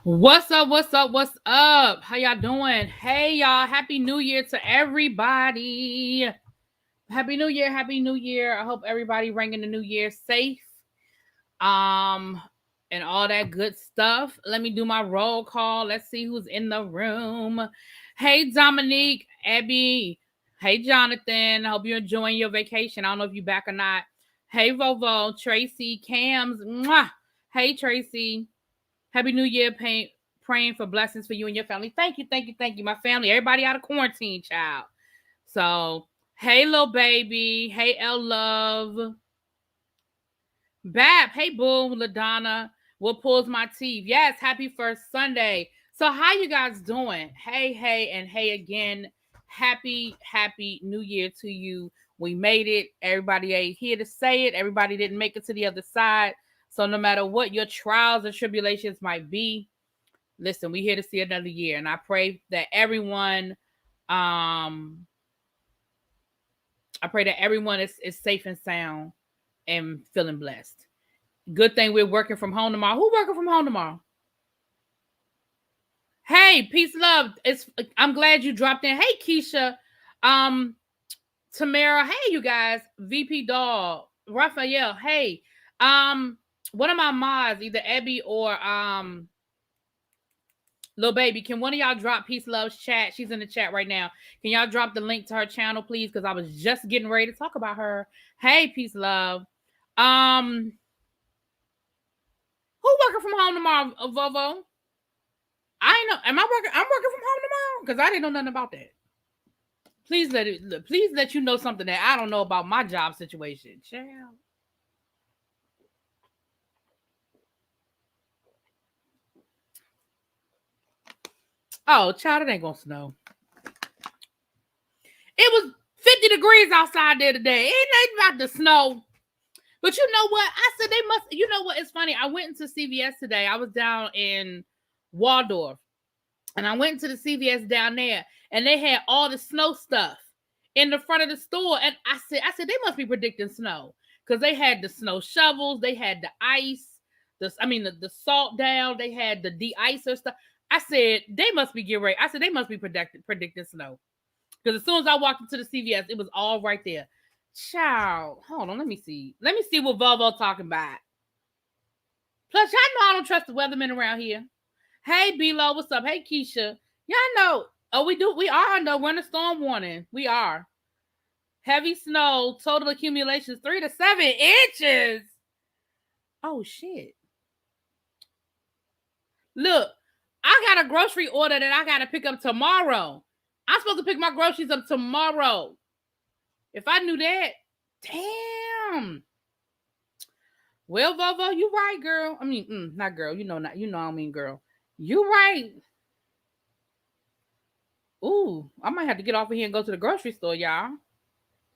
What's up? What's up? What's up? How y'all doing? Hey y'all, happy new year to everybody. Happy new year, happy new year. I hope everybody rang in the new year safe. And all that good stuff. Let me do my roll call. Let's see who's in the room. Hey Dominique, Abby. Hey Jonathan. I hope you're enjoying your vacation. I don't know if you're back or not. Hey Vovo, Tracy, Cams. Mwah. Hey Tracy. Happy New Year, praying for blessings for you and your family. Thank you, thank you, thank you. My family, everybody out of quarantine, child. So, hey, little baby. Hey, L Love. Bab. Hey, boo. LaDonna. What pulls my teeth? Yes, happy first Sunday. So, how you guys doing? Hey, and hey again. Happy New Year to you. We made it. Everybody ain't here to say it. Everybody didn't make it to the other side. So no matter what your trials or tribulations might be, listen, we're here to see another year. And I pray that everyone, is safe and sound and feeling blessed. Good thing we're working from home tomorrow. Who working from home tomorrow? Hey, peace, love. I'm glad you dropped in. Hey, Keisha. Tamara. Hey, you guys. VP Doll. Raphael. Hey. One of my mods, either Abby or Lil Baby, can one of y'all drop Peace Love's chat? She's in the chat right now. Can y'all drop the link to her channel, please? Because I was just getting ready to talk about her. Hey, Peace Love. Who working from home tomorrow, Vovo? I ain't know. Am I working? I'm working from home tomorrow? Because I didn't know nothing about that. Please let you know something that I don't know about my job situation. Child. Oh, child, it ain't gonna snow. It was 50 degrees outside there today. It ain't about to snow. But you know what? I said they must. You know what? It's funny. I went into CVS today. I was down in Waldorf. And I went to the CVS down there. And they had all the snow stuff in the front of the store. And I said they must be predicting snow. Because they had the snow shovels. They had the ice. The salt down. They had the de-icer stuff. I said, they must be getting ready. I said, they must be predicting snow. Because as soon as I walked into the CVS, it was all right there. Child, hold on, let me see. Let me see what Volvo talking about. Plus, y'all know I don't trust the weathermen around here. Hey, B-Lo, what's up? Hey, Keisha. Y'all know. Oh, we are under winter storm warning. We are. Heavy snow, total accumulations 3 to 7 inches. Oh, shit. Look. I got a grocery order that I got to pick up tomorrow. I'm supposed to pick my groceries up tomorrow. If I knew that, damn. Well, Vovo, you right, girl. I mean, not girl. You know, I don't mean girl. You right. Ooh, I might have to get off of here and go to the grocery store, y'all.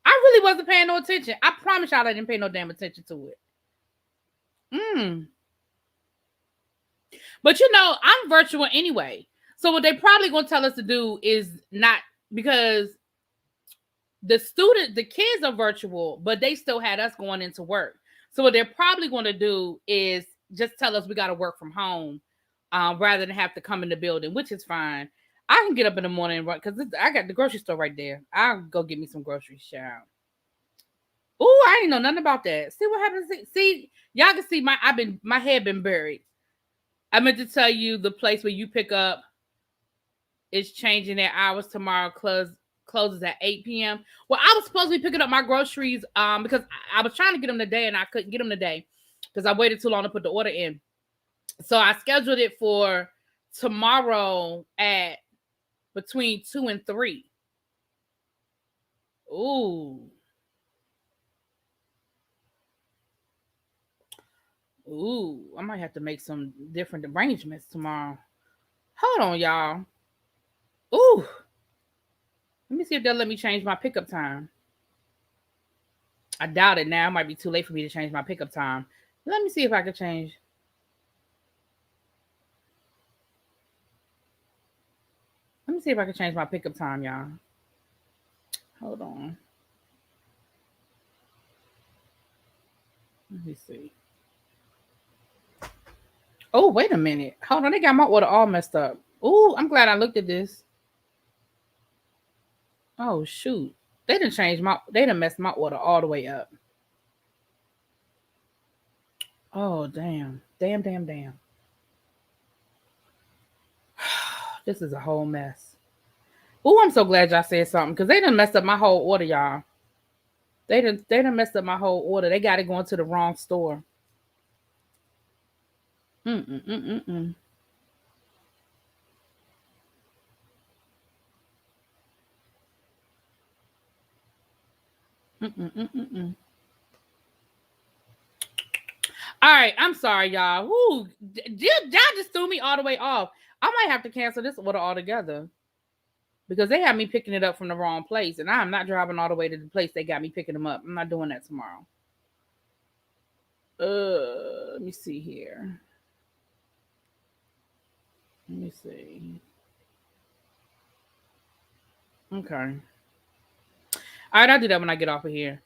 I really wasn't paying no attention. I promise y'all I didn't pay no damn attention to it. But you know, I'm virtual anyway. So what they probably going to tell us to do is not, because the kids are virtual, but they still had us going into work. So what they're probably going to do is just tell us we got to work from home rather than have to come in the building, which is fine. I can get up in the morning and run because I got the grocery store right there. I'll go get me some groceries, child. Oh, I didn't know nothing about that. See what happens? See, Y'all can see my head been buried. I meant to tell you the place where you pick up is changing their hours tomorrow. Closes at 8 p.m. Well, I was supposed to be picking up my groceries because I was trying to get them today and I couldn't get them today because I waited too long to put the order in. So I scheduled it for tomorrow at between 2 and 3. Ooh. Ooh, I might have to make some different arrangements tomorrow. Hold on, y'all. Ooh. Let me see if they'll let me change my pickup time. I doubt it now. It might be too late for me to change my pickup time. Let me see if I can change. Let me see if I can change my pickup time, y'all. Hold on. Let me see. Oh, wait a minute. Hold on. They got my order all messed up. Ooh, I'm glad I looked at this. Oh, shoot. They done messed my order all the way up. Oh, damn. Damn. This is a whole mess. Ooh, I'm so glad y'all said something because they done messed up my whole order, y'all. They done messed up my whole order. They got it going to the wrong store. Mm-mm. Mm-mm. All right, I'm sorry, y'all. Woo, y'all just threw me all the way off. I might have to cancel this order altogether because they had me picking it up from the wrong place, and I'm not driving all the way to the place they got me picking them up. I'm not doing that tomorrow. Let me see here. Let me see. Okay. All right, I'll do that when I get off of here.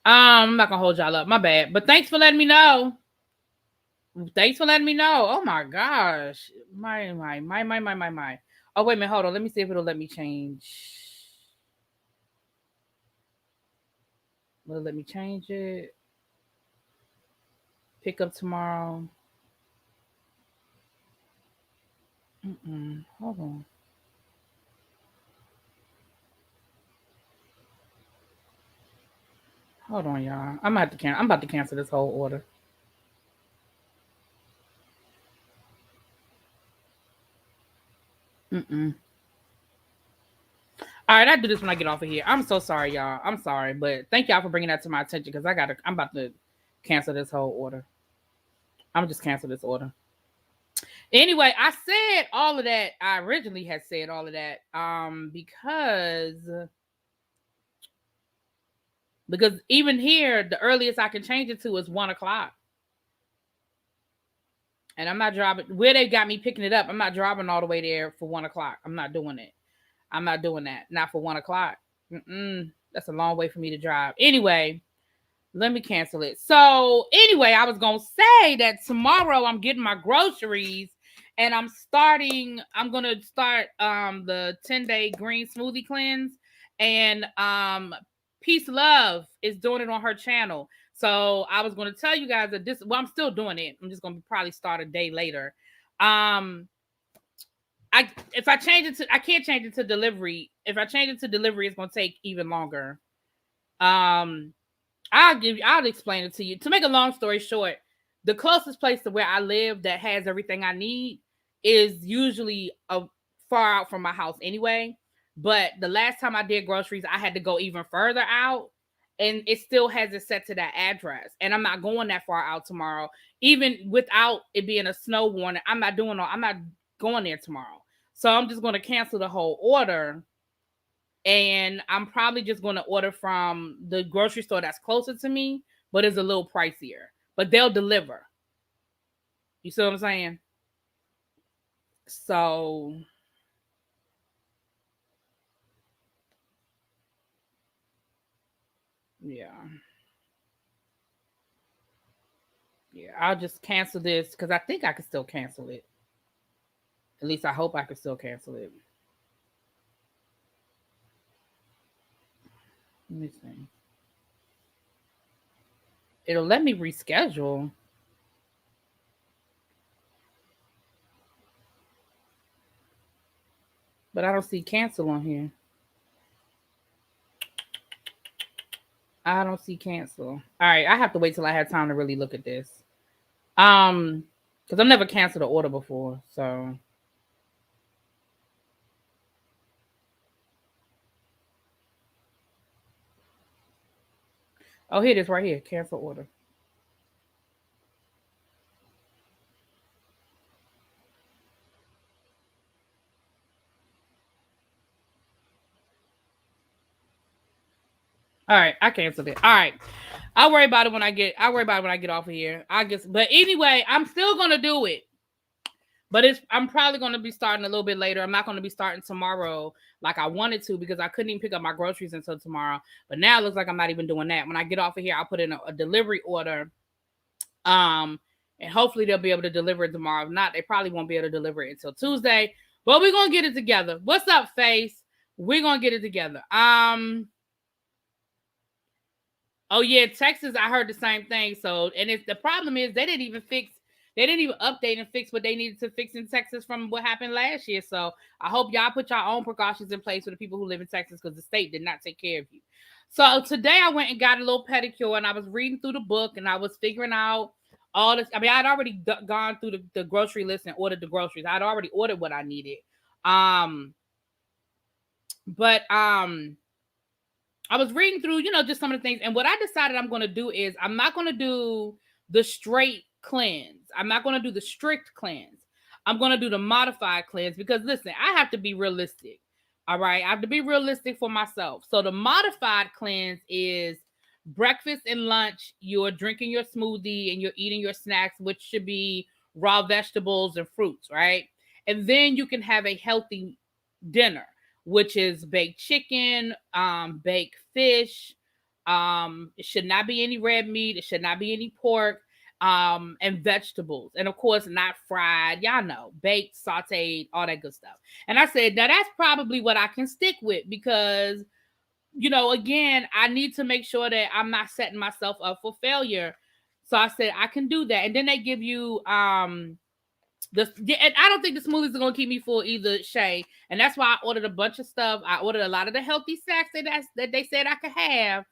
I'm not gonna hold y'all up. My bad. But thanks for letting me know. Thanks for letting me know. Oh my gosh. My. Oh, wait a minute. Hold on. Let me see if it'll let me change. Will it let me change it? Pick up tomorrow. Hold on. Hold on, y'all. I'm about to cancel this whole order. All right, I'll do this when I get off of here. I'm so sorry, y'all. I'm sorry, but thank y'all for bringing that to my attention because I'm about to cancel this whole order. I'm just cancel this order. Anyway, I said all of that. I originally had said all of that because even here, the earliest I can change it to is 1:00. And I'm not driving where they got me picking it up. I'm not driving all the way there for 1:00. I'm not doing it. I'm not doing that. Not for 1:00. That's a long way for me to drive. Anyway, let me cancel it. So anyway, I was gonna say that tomorrow I'm getting my groceries and I'm gonna start the 10-day green smoothie cleanse, and Peace Love is doing it on her channel. So I was gonna tell you guys that I'm still doing it. I'm just gonna probably start a day later. If I change it to I can't change it to delivery. If I change it to delivery, it's gonna take even longer. I'll explain it to you. To make a long story short, the closest place to where I live that has everything I need is usually far out from my house anyway. But the last time I did groceries, I had to go even further out, and it still has it set to that address. And I'm not going that far out tomorrow, even without it being a snow warning. I'm not going there tomorrow. So I'm just going to cancel the whole order, and I'm probably just going to order from the grocery store that's closer to me, but it's a little pricier. But they'll deliver. You see what I'm saying? So yeah. Yeah, I'll just cancel this because I think I can still cancel it. At least I hope I can still cancel it. Let me see. It'll let me reschedule. But I don't see cancel on here. I don't see cancel. All right, I have to wait till I have time to really look at this. Because I've never canceled an order before, so. Oh, here it is right here. Cancel order. All right, I canceled it. All right. I'll worry about it when I get off of here. I guess, but anyway, I'm still gonna do it. But I'm probably gonna be starting a little bit later. I'm not gonna be starting tomorrow like I wanted to because I couldn't even pick up my groceries until tomorrow. But now it looks like I'm not even doing that. When I get off of here, I'll put in a delivery order. And hopefully they'll be able to deliver it tomorrow. If not, they probably won't be able to deliver it until Tuesday. But we're gonna get it together. What's up, Face? We're gonna get it together. Oh yeah, Texas, I heard the same thing. So, and the problem is they didn't even update and fix what they needed to fix in Texas from what happened last year. So I hope y'all put your own precautions in place for the people who live in Texas because the state did not take care of you. So today I went and got a little pedicure and I was reading through the book and I was figuring out all this. I mean, I'd already gone through the grocery list and ordered the groceries. I'd already ordered what I needed. But I was reading through, just some of the things. And what I decided I'm going to do is I'm not going to do the straight cleanse. I'm not going to do the strict cleanse. I'm going to do the modified cleanse because, listen, I have to be realistic. All right. I have to be realistic for myself. So the modified cleanse is breakfast and lunch. You're drinking your smoothie and you're eating your snacks, which should be raw vegetables and fruits, right? And then you can have a healthy dinner, which is baked chicken, baked fish. It should not be any red meat. It should not be any pork, and vegetables. And of course, not fried. Y'all know, baked, sauteed, all that good stuff. And I said, now that's probably what I can stick with because, again, I need to make sure that I'm not setting myself up for failure. So I said, I can do that. And then they give you, and I don't think the smoothies are gonna keep me full either, Shay. And that's why I ordered a bunch of stuff. I ordered a lot of the healthy snacks that they said I could have.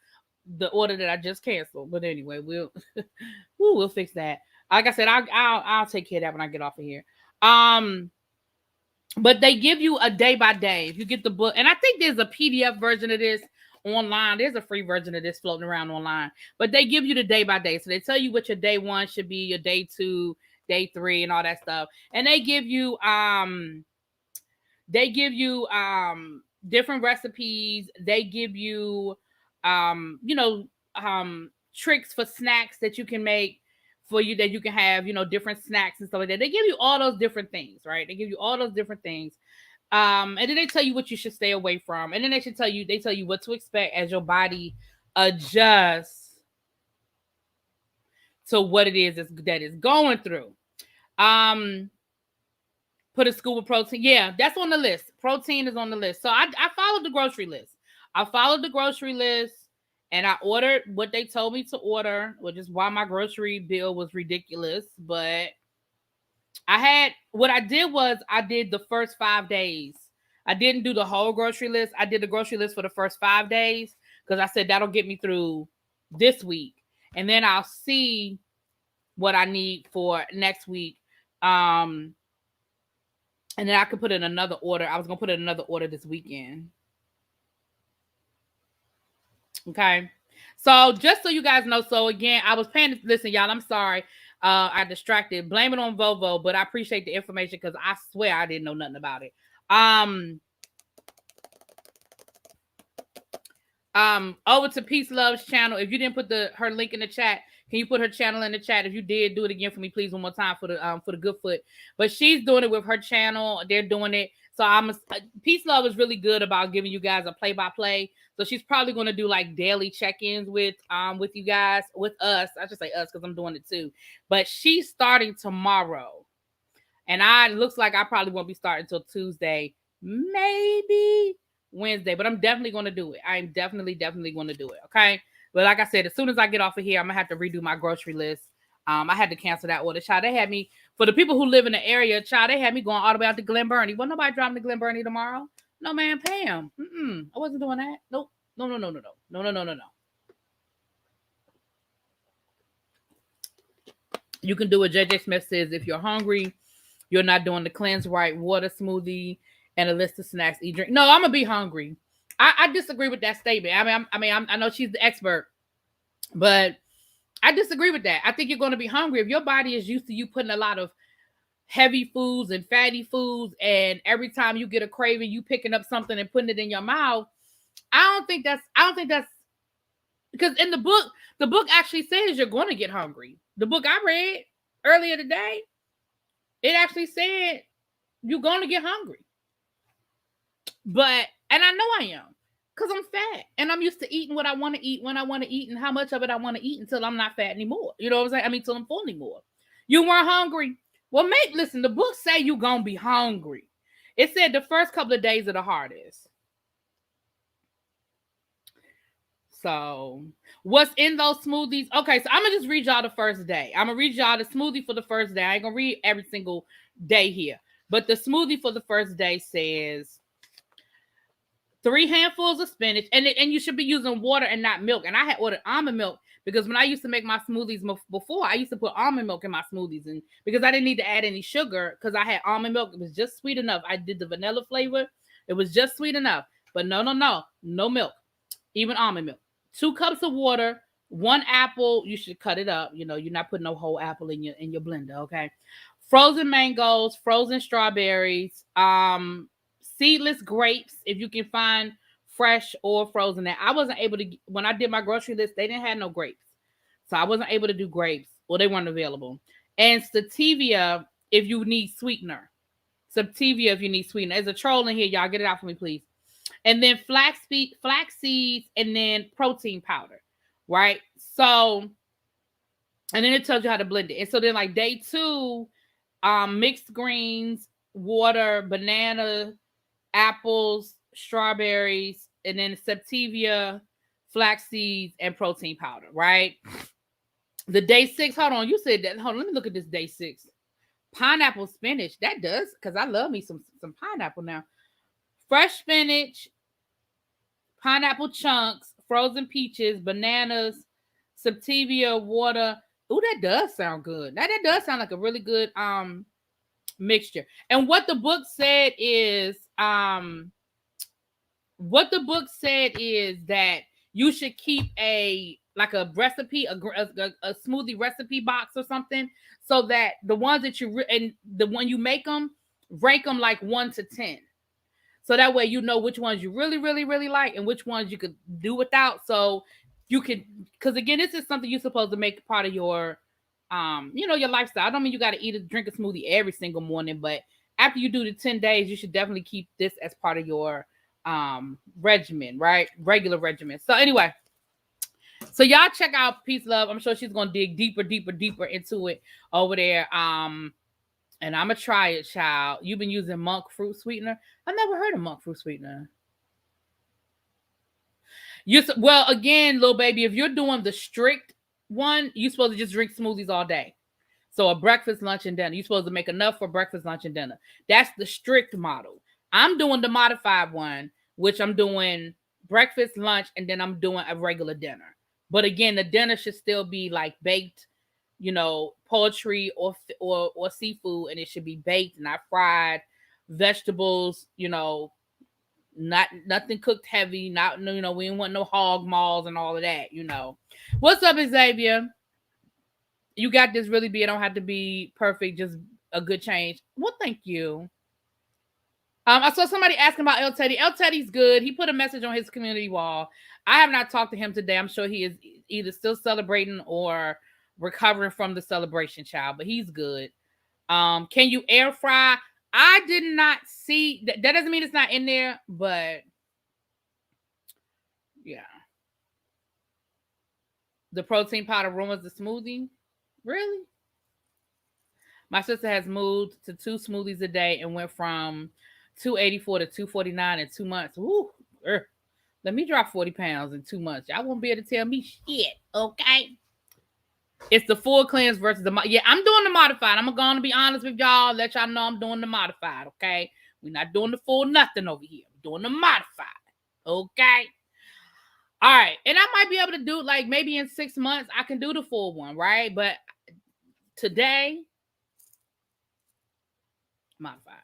The order that I just canceled, but anyway, we'll fix that. Like I said, I'll take care of that when I get off of here. But they give you a day by day if you get the book, and I think there's a PDF version of this online. There's a free version of this floating around online, but they give you the day by day. So they tell you what your day 1 should be, your day 2. Day 3 and all that stuff, and they give you different recipes. They give you tricks for snacks that you can make for you, that you can have different snacks and stuff like that. They give you all those different things, right? They give you all those different things, and then they tell you what you should stay away from, and then they tell you what to expect as your body adjusts to what it is that is going through. Put a scoop of protein. Yeah, that's on the list. Protein is on the list. So I followed the grocery list. And I ordered what they told me to order, which is why my grocery bill was ridiculous. But what I did was I did the first 5 days. I didn't do the whole grocery list. I did the grocery list for the first 5 days because I said that'll get me through this week. And then I'll see what I need for next week. And then I could put in another order. I was going to put in another order this weekend. Okay. So just so you guys know, so again, I was paying, listen, y'all, I'm sorry. I distracted. Blame it on Volvo, but I appreciate the information because I swear I didn't know nothing about it. Over to Peace Love's channel. If you didn't put her link in the chat, can you put her channel in the chat? If you did, do it again for me, please, one more time for the good foot. But she's doing it with her channel. They're doing it. So Peace Love is really good about giving you guys a play-by-play. So she's probably going to do like daily check-ins with you guys, with us. I should say us because I'm doing it too. But she's starting tomorrow. And looks like I probably won't be starting until Tuesday, maybe Wednesday. But I'm definitely going to do it. I'm definitely going to do it. Okay. But like I said, as soon as I get off of here, I'm going to have to redo my grocery list. I had to cancel that order. Child, they had me, for the people who live in the area, child, they had me going all the way out to Glen Burnie. Wasn't nobody driving to Glen Burnie tomorrow. No, man, Pam. I wasn't doing that. Nope. No. You can do what JJ Smith says. If you're hungry, you're not doing the cleanse right, water, smoothie, and a list of snacks, eat, drink. No, I'm gonna be hungry. I disagree with that statement. I know she's the expert, but I disagree with that. I think you're going to be hungry if your body is used to you putting a lot of heavy foods and fatty foods, and every time you get a craving, you picking up something and putting it in your mouth. I don't think that's because in the book actually says you're going to get hungry. The book I read earlier today, it actually said you're going to get hungry. And I know I am, because I'm fat and I'm used to eating what I want to eat when I want to eat and how much of it I want to eat until I'm not fat anymore. You know what I'm saying? I mean, until I'm full anymore. You weren't hungry. Well, listen, the book say you're going to be hungry. It said the first couple of days are the hardest. So what's in those smoothies? Okay, so I'm going to just read y'all the first day. I'm going to read y'all the smoothie for the first day. I ain't going to read every single day here. But the smoothie for the first day says 3 handfuls of spinach. And you should be using water and not milk. And I had ordered almond milk because when I used to make my smoothies before, I used to put almond milk in my smoothies. And because I didn't need to add any sugar because I had almond milk. It was just sweet enough. I did the vanilla flavor. It was just sweet enough. But no milk, even almond milk. 2 cups of water, 1 apple. You should cut it up. You know, you're not putting no whole apple in your blender, okay? Frozen mangoes, frozen strawberries, seedless grapes, if you can find fresh or frozen. That I wasn't able to, when I did my grocery list, they didn't have no grapes. So I wasn't able to do grapes. Well, they weren't available. And stevia if you need sweetener. Stevia if you need sweetener. There's a troll in here, y'all. Get it out for me, please. And then flax seeds, and then protein powder, right? So, and then it tells you how to blend it. And so then like day 2, mixed greens, water, banana, apples, strawberries, and then stevia, flax seeds, and protein powder, right? The day 6, hold on, you said that. Hold on, let me look at this day 6. Pineapple spinach, that does, because I love me some pineapple now. Fresh spinach, pineapple chunks, frozen peaches, bananas, stevia, water. Ooh, that does sound good. That does sound like a really good mixture. And what the book said is that you should keep a recipe, a smoothie recipe box or something, so that the ones that when you make them, rank them like 1 to 10. So that way you know which ones you really, really, really like and which ones you could do without. So you could, because again, this is something you're supposed to make part of your, your lifestyle. I don't mean you got to drink a smoothie every single morning, but after you do the 10 days, you should definitely keep this as part of your regimen, right? Regular regimen. So anyway, so y'all check out Peace Love. I'm sure she's going to dig deeper into it over there. And I'm going to try it, child. You've been using monk fruit sweetener. I've never heard of monk fruit sweetener. Well, again, little baby, if you're doing the strict one, you're supposed to just drink smoothies all day. So a breakfast, lunch, and dinner. You're supposed to make enough for breakfast, lunch, and dinner. That's the strict model. I'm doing the modified one, which I'm doing breakfast, lunch, and then I'm doing a regular dinner. But again, the dinner should still be like baked, poultry or seafood, and it should be baked, not fried. Vegetables, nothing cooked heavy. Not, we didn't want no hog maws and all of that. What's up, Xavier? You got this. Really be. It don't have to be perfect. Just a good change. Well, thank you. I saw somebody asking about El Teddy. El Teddy's good. He put a message on his community wall. I have not talked to him today. I'm sure he is either still celebrating or recovering from the celebration, child, but he's good. Can you air fry? I did not see that. That doesn't mean it's not in there, but yeah. The protein powder ruins the smoothie. Really? My sister has moved to 2 smoothies a day and went from 284 to 249 in 2 months. Woo! Let me drop 40 pounds in 2 months. Y'all won't be able to tell me shit, okay? It's the full cleanse versus the yeah. I'm doing the modified. I'm gonna be honest with y'all. Let y'all know I'm doing the modified. Okay, we're not doing the full nothing over here. We're doing the modified. Okay. All right, and I might be able to do like maybe in 6 months I can do the full one, right? But today, modified.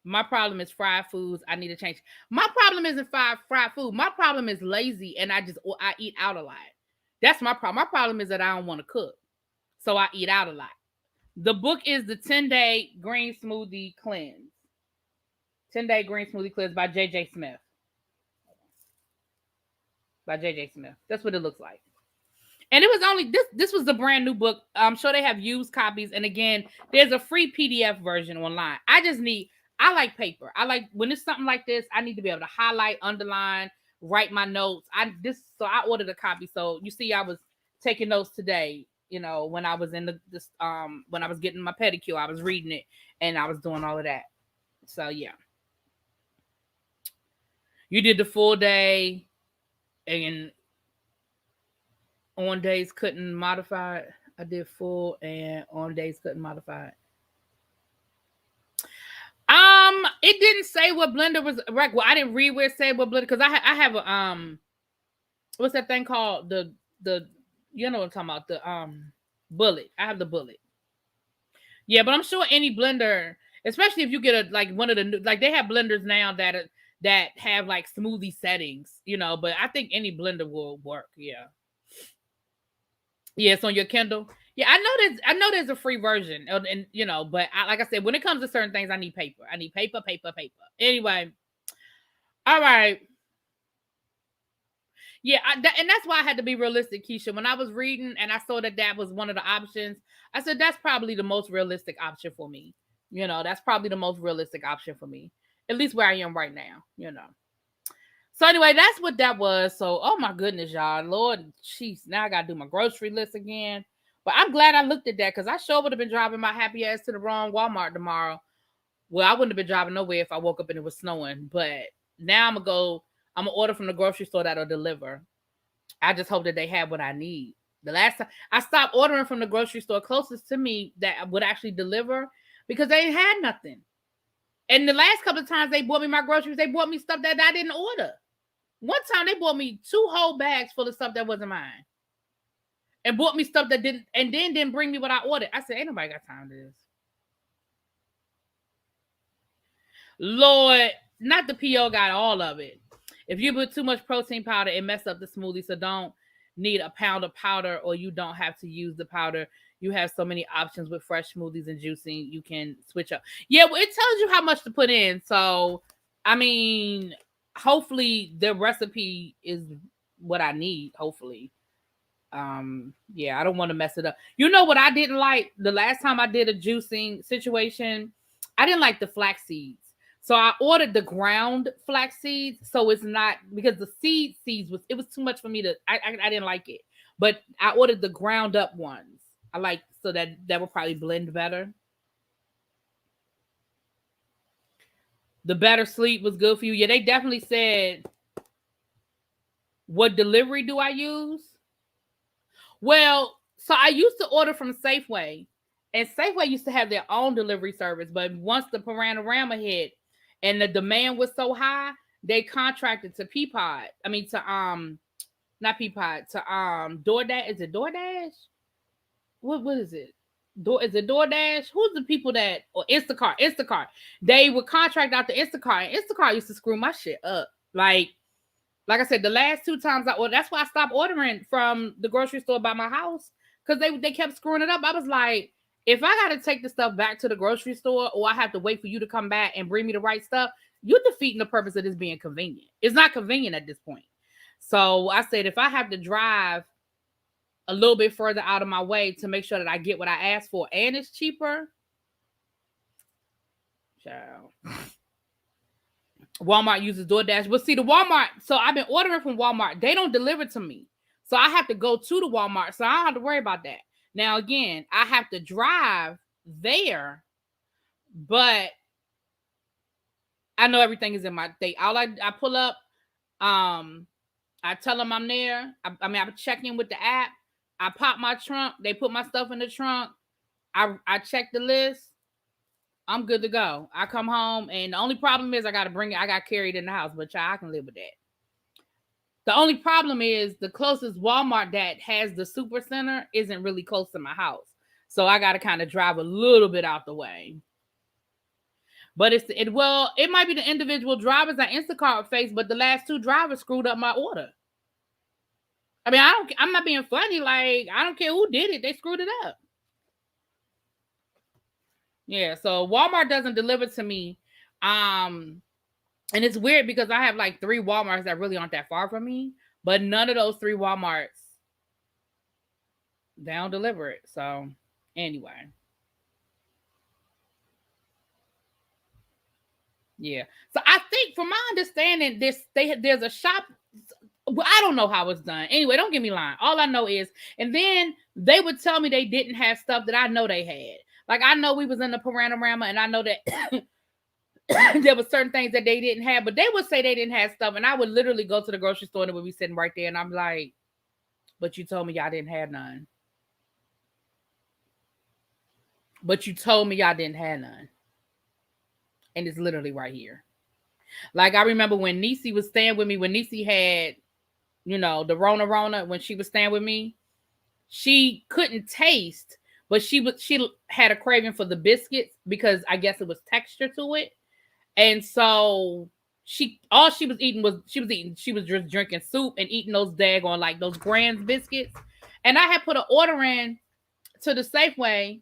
My problem is fried foods. I need to change. My problem isn't fried food. My problem is lazy, and I eat out a lot. That's my problem. My problem is that I don't want to cook, so I eat out a lot. The book is the 10-Day Green Smoothie Cleanse. 10-Day Green Smoothie Cleanse by J.J. Smith. By J.J. Smith. That's what it looks like. And it was only this was the brand new book. I'm sure they have used copies. And again, there's a free PDF version online. I like paper. I like when it's something like this, I need to be able to highlight, underline, write my notes. So I ordered a copy. So you see, I was taking notes today. You know, when I was in when I was getting my pedicure, I was reading it and I was doing all of that. So yeah. You did the full day and on days couldn't modify it. I did full and on days couldn't modify it. It didn't say what blender was. Right. Well, I didn't read where it said what blender because I have a what's that thing called the you know what I'm talking about the bullet. I have the bullet. Yeah, but I'm sure any blender, especially if you get one of the like they have blenders now that have like smoothie settings, you know. But I think any blender will work. Yeah. Yeah, it's on your Kindle. Yeah, I know there's a free version, and you know, but like I said, when it comes to certain things, I need paper. I need paper. Anyway, all right. Yeah, and that's why I had to be realistic, Keisha. When I was reading and I saw that was one of the options, I said that's probably the most realistic option for me. You know, that's probably the most realistic option for me, at least where I am right now. You know. So anyway, that's what that was. So, oh my goodness, y'all, Lord, jeez, now I gotta do my grocery list again. But I'm glad I looked at that because I sure would have been driving my happy ass to the wrong Walmart tomorrow. Well, I wouldn't have been driving nowhere if I woke up and it was snowing. But now I'm gonna order from the grocery store that'll deliver. I just hope that they have what I need. The last time I stopped ordering from the grocery store closest to me that would actually deliver because they ain't had nothing. And the last couple of times they bought me my groceries, they bought me stuff that I didn't order. One time they bought me 2 whole bags full of stuff that wasn't mine. And bought me stuff that didn't bring me what I ordered. I said, ain't nobody got time to this. Lord, not the PO got all of it. If you put too much protein powder, it mess up the smoothie. So don't need a pound of powder or you don't have to use the powder. You have so many options with fresh smoothies and juicing. You can switch up. Yeah, well, it tells you how much to put in. So, I mean, hopefully the recipe is what I need. Hopefully. Yeah, I don't want to mess it up. You know what I didn't like the last time I did a juicing situation? I didn't like the flax seeds. So I ordered the ground flax seeds. So it's not because the seeds it was too much for me to I didn't like it. But I ordered the ground up ones. I like so that will probably blend better. The better sleep was good for you. Yeah, they definitely said what delivery do I use? Well, so I used to order from Safeway, and Safeway used to have their own delivery service. But once the panorama hit and the demand was so high, they contracted to Peapod. I mean not Peapod, to DoorDash. Is it DoorDash? What is it? Is it DoorDash? Who's the people that or Instacart? They would contract out to Instacart, and Instacart used to screw my shit up. Like I said, the last 2 times I ordered, that's why I stopped ordering from the grocery store by my house because they kept screwing it up. I was like, if I got to take the stuff back to the grocery store or I have to wait for you to come back and bring me the right stuff, you're defeating the purpose of this being convenient. It's not convenient at this point. So I said, if I have to drive a little bit further out of my way to make sure that I get what I asked for and it's cheaper, child. Walmart uses DoorDash. But see, the Walmart, so I've been ordering from Walmart. They don't deliver to me. So I have to go to the Walmart. So I don't have to worry about that. Now, again, I have to drive there, but I know everything is in my thing. I pull up, I tell them I'm there. I check in with the app. I pop my trunk. They put my stuff in the trunk. I check the list. I'm good to go. I come home, and the only problem is I got to bring it. I got carried in the house, but I can live with that. The only problem is the closest Walmart that has the super center isn't really close to my house. So I got to kind of drive a little bit out the way. But it might be the individual drivers at Instacart face, but the last 2 drivers screwed up my order. I mean, I'm not being funny. Like, I don't care who did it. They screwed it up. Yeah, so Walmart doesn't deliver to me. And it's weird because I have like 3 Walmarts that really aren't that far from me, but none of those 3 Walmarts, they don't deliver it. So anyway. Yeah. So I think from my understanding, there's a shop. Well, I don't know how it's done. Anyway, don't get me lying. All I know is, and then they would tell me they didn't have stuff that I know they had. Like, I know we was in the Panorama, and I know that there were certain things that they didn't have, but they would say they didn't have stuff, and I would literally go to the grocery store and it would be sitting right there, and I'm like, but you told me y'all didn't have none. But you told me y'all didn't have none. And it's literally right here. Like, I remember when Niecy was staying with me, when Niecy had, the Rona, when she was staying with me, she couldn't taste, but she had a craving for the biscuits because I guess it was texture to it. And so all she was just drinking soup and eating those daggone, like, those Grand's biscuits. And I had put an order in to the Safeway,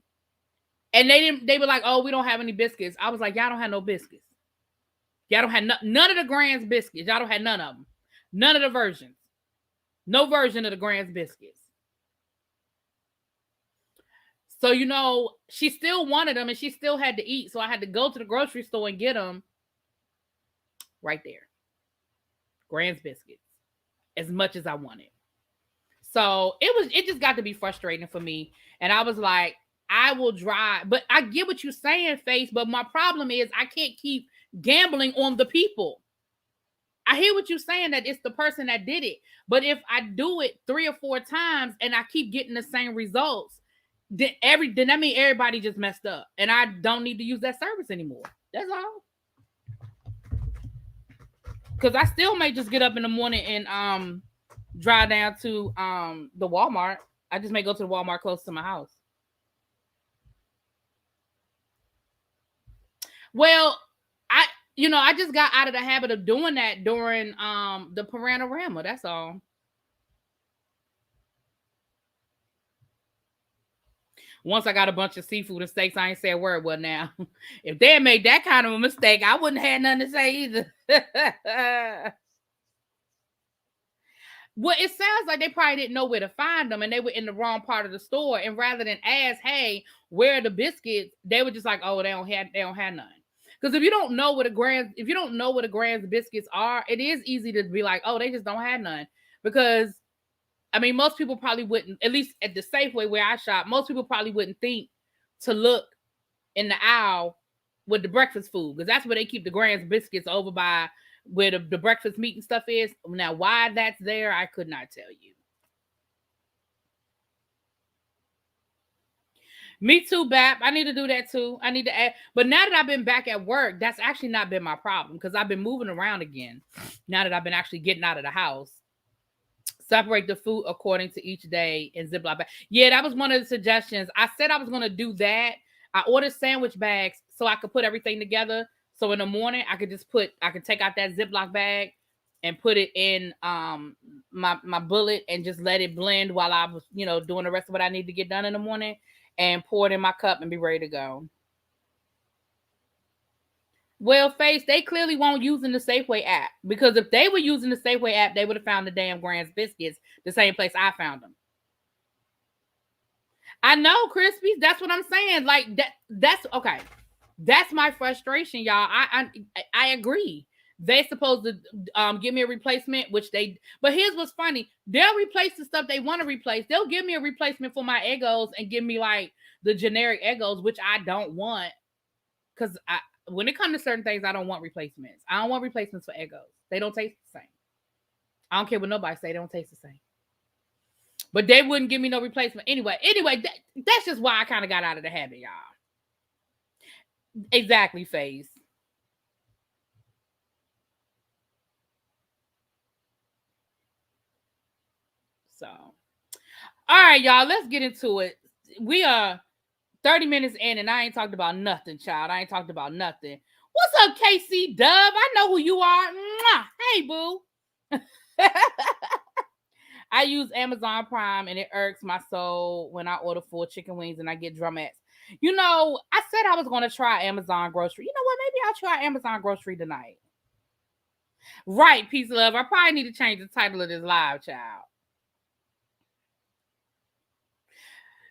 and they were like, oh, we don't have any biscuits. I was like, y'all don't have no biscuits. Y'all don't have none of the Grand's biscuits. Y'all don't have none of them. None of the versions. No version of the Grand's biscuits. So, she still wanted them and she still had to eat. So I had to go to the grocery store and get them right there. Grand's biscuits. As much as I wanted. So it just got to be frustrating for me. And I was like, I will drive. But I get what you're saying, Face. But my problem is I can't keep gambling on the people. I hear what you're saying, that it's the person that did it. But if I do it 3 or 4 times and I keep getting the same results, then that means everybody just messed up. And I don't need to use that service anymore. That's all. Because I still may just get up in the morning and drive down to the Walmart. I just may go to the Walmart close to my house. Well, I just got out of the habit of doing that during the Panorama. That's all. Once I got a bunch of seafood and steaks, I ain't say a word. Well, now, if they had made that kind of a mistake, I wouldn't have nothing to say either. Well, it sounds like they probably didn't know where to find them, and they were in the wrong part of the store. And rather than ask, "Hey, where are the biscuits?" they were just like, "Oh, they don't have none." Because if you don't know what a Grand's biscuits are, it is easy to be like, "Oh, they just don't have none." Because I mean, most people probably wouldn't, at least at the Safeway where I shop, most people probably wouldn't think to look in the aisle with the breakfast food, because that's where they keep the Grand's biscuits, over by where the breakfast meat and stuff is. Now, why that's there, I could not tell you. Me too, Bap. I need to do that too. I need to add, but now that I've been back at work, that's actually not been my problem, because I've been moving around again. Now that I've been actually getting out of the house. Separate the food according to each day in Ziploc bag. Yeah, that was one of the suggestions. I said I was going to do that. I ordered sandwich bags so I could put everything together. So in the morning, I could take out that Ziploc bag and put it in my bullet and just let it blend while I was, doing the rest of what I need to get done in the morning, and pour it in my cup and be ready to go. Well, Face, they clearly won't using the Safeway app, because if they were using the Safeway app, they would have found the damn Grand's biscuits the same place I found them. I know, Crispies. That's what I'm saying. Like, that's okay. That's my frustration, y'all. I agree. They're supposed to give me a replacement, but here's what's funny. They'll replace the stuff they want to replace. They'll give me a replacement for my Eggos and give me like the generic Eggos, which I don't want, because when it comes to certain things, I don't want replacements. I don't want replacements for Eggos. They don't taste the same. I don't care what nobody say. They don't taste the same. But they wouldn't give me no replacement anyway. That's just why I kind of got out of the habit, y'all. Exactly, Face. So, all right, y'all, let's get into it. We are 30 minutes in, and I ain't talked about nothing, child. I ain't talked about nothing. What's up, KC Dub? I know who you are. Mwah. Hey, boo. I use Amazon Prime, and it irks my soul when I order 4 chicken wings and I get drumettes. You know, I said I was going to try Amazon grocery. You know what? Maybe I'll try Amazon grocery tonight. Right, peace love. I probably need to change the title of this live, child.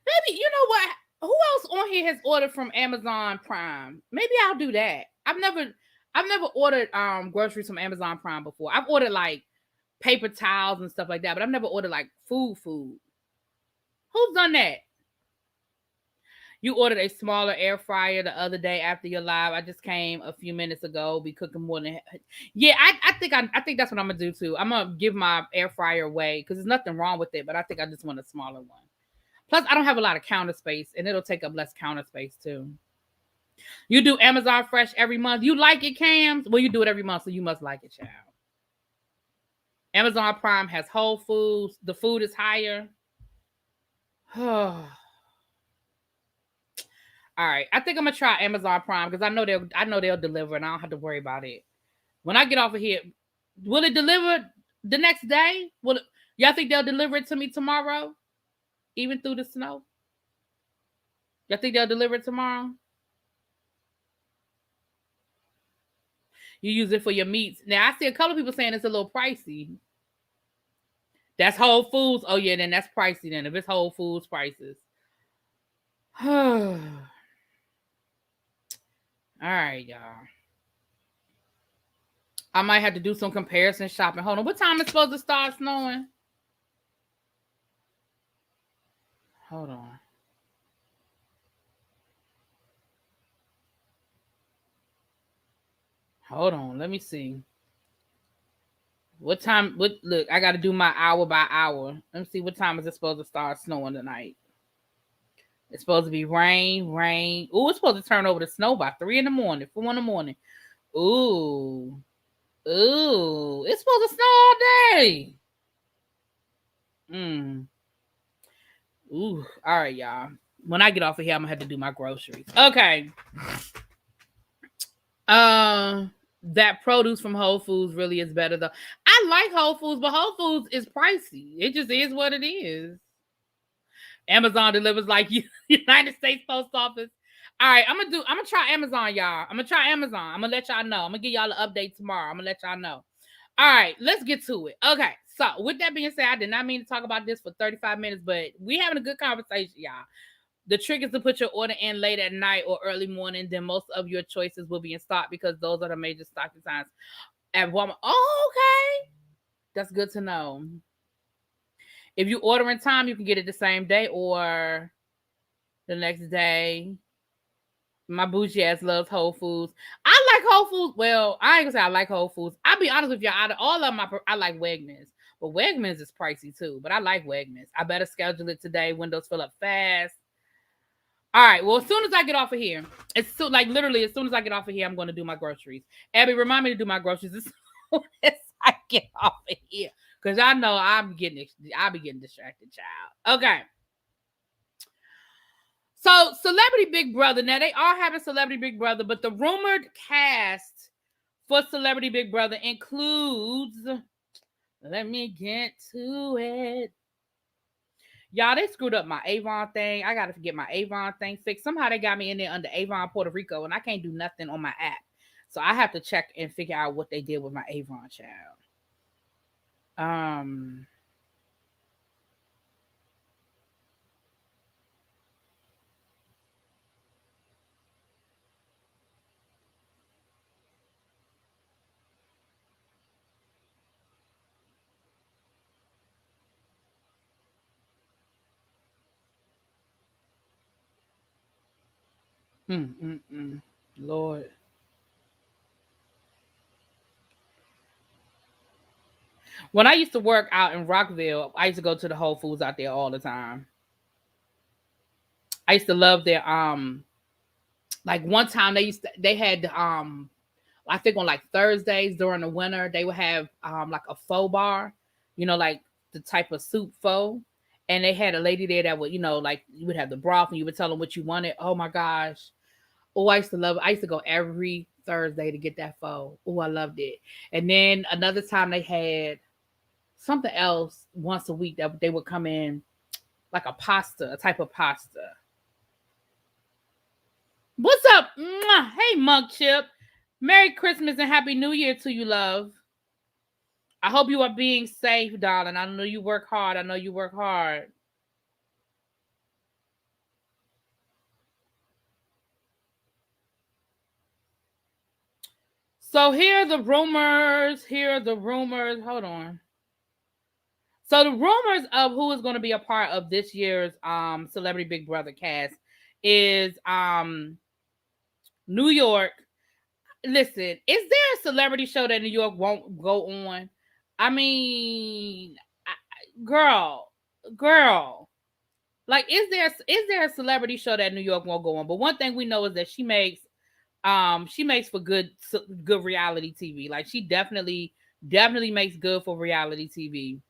Maybe, you know what? Who else on here has ordered from Amazon Prime? Maybe I'll do that. I've never ordered groceries from Amazon Prime before. I've ordered like paper towels and stuff like that, but I've never ordered like food. Who's done that? You ordered a smaller air fryer the other day after your live. I just came a few minutes ago. Be cooking more than yeah. I think that's what I'm gonna do too. I'm gonna give my air fryer away because there's nothing wrong with it, but I think I just want a smaller one. Plus, I don't have a lot of counter space, and it'll take up less counter space too. You do Amazon Fresh every month. You like it, Cams? Well, you do it every month, so you must like it, child. Amazon Prime has Whole Foods. The food is higher. All right, I think I'm gonna try Amazon Prime because I know they'll deliver, and I don't have to worry about it. When I get off of here, will it deliver the next day? Y'all think they'll deliver it to me tomorrow, even through the snow? Y'all think they'll deliver it tomorrow? You use it for your meats. Now, I see a couple of people saying it's a little pricey. That's Whole Foods. Oh, yeah, then that's pricey then. If it's Whole Foods prices. All right, y'all. I might have to do some comparison shopping. Hold on. What time is supposed to start snowing? Hold on. Hold on. Let me see. What time? Look, I got to do my hour by hour. Let me see. What time is it supposed to start snowing tonight? It's supposed to be rain. Ooh, it's supposed to turn over to snow by 3 in the morning, 4 in the morning. Ooh. It's supposed to snow all day. Ooh. All right, y'all. When I get off of here, I'm gonna have to do my groceries. Okay. That produce from Whole Foods really is better though. I like Whole Foods, but Whole Foods is pricey. It just is what it is. Amazon delivers like United States Post Office. All right, I'm gonna try Amazon, y'all. I'm gonna try Amazon. I'm gonna let y'all know. I'm gonna give y'all an update tomorrow. I'm gonna let y'all know. All right, let's get to it. Okay, so with that being said, I did not mean to talk about this for 35 minutes, but we having a good conversation, y'all. The trick is to put your order in late at night or early morning. Then most of your choices will be in stock because those are the major stocking times at Walmart. Oh, okay, that's good to know. If you order in time, you can get it the same day or the next day. My bougie ass loves Whole Foods. I like Whole Foods. Well, I ain't gonna say I like Whole Foods. I'll be honest with you. Out of all of them, I like Wegmans. But Wegmans is pricey too. But I like Wegmans. I better schedule it today. Windows fill up fast. All right. Well, as soon as I get off of here, literally as soon as I get off of here, I'm going to do my groceries. Abby, remind me to do my groceries as soon as I get off of here, because I know I'll be getting distracted, child. Okay. So, Celebrity Big Brother. Now they are having Celebrity Big Brother, but the rumored cast for Celebrity Big Brother includes. Let me get to it. Y'all, they screwed up my Avon thing. I got to get my Avon thing fixed. Somehow they got me in there under Avon Puerto Rico, and I can't do nothing on my app. So I have to check and figure out what they did with my Avon child. Lord. When I used to work out in Rockville, I used to go to the Whole Foods out there all the time. I used to love their like one time they had I think on like Thursdays during the winter they would have like a faux bar, like the type of soup faux. And they had a lady there that would, like you would have the broth and you would tell them what you wanted. Oh my gosh. Oh, I used to love it. I used to go every Thursday to get that faux. Oh, I loved it. And then another time they had something else once a week that they would come in like a type of pasta. What's up? Mwah. Hey, Mug Chip. Merry Christmas and Happy New Year to you, love. I hope you are being safe, darling. I know you work hard. So here are the rumors. Hold on. So the rumors of who is going to be a part of this year's Celebrity Big Brother cast is New York. Listen, is there a celebrity show that New York won't go on? I mean, girl, like, is there a celebrity show that New York won't go on? But one thing we know is that she makes for good reality TV. Like, she definitely makes good for reality TV.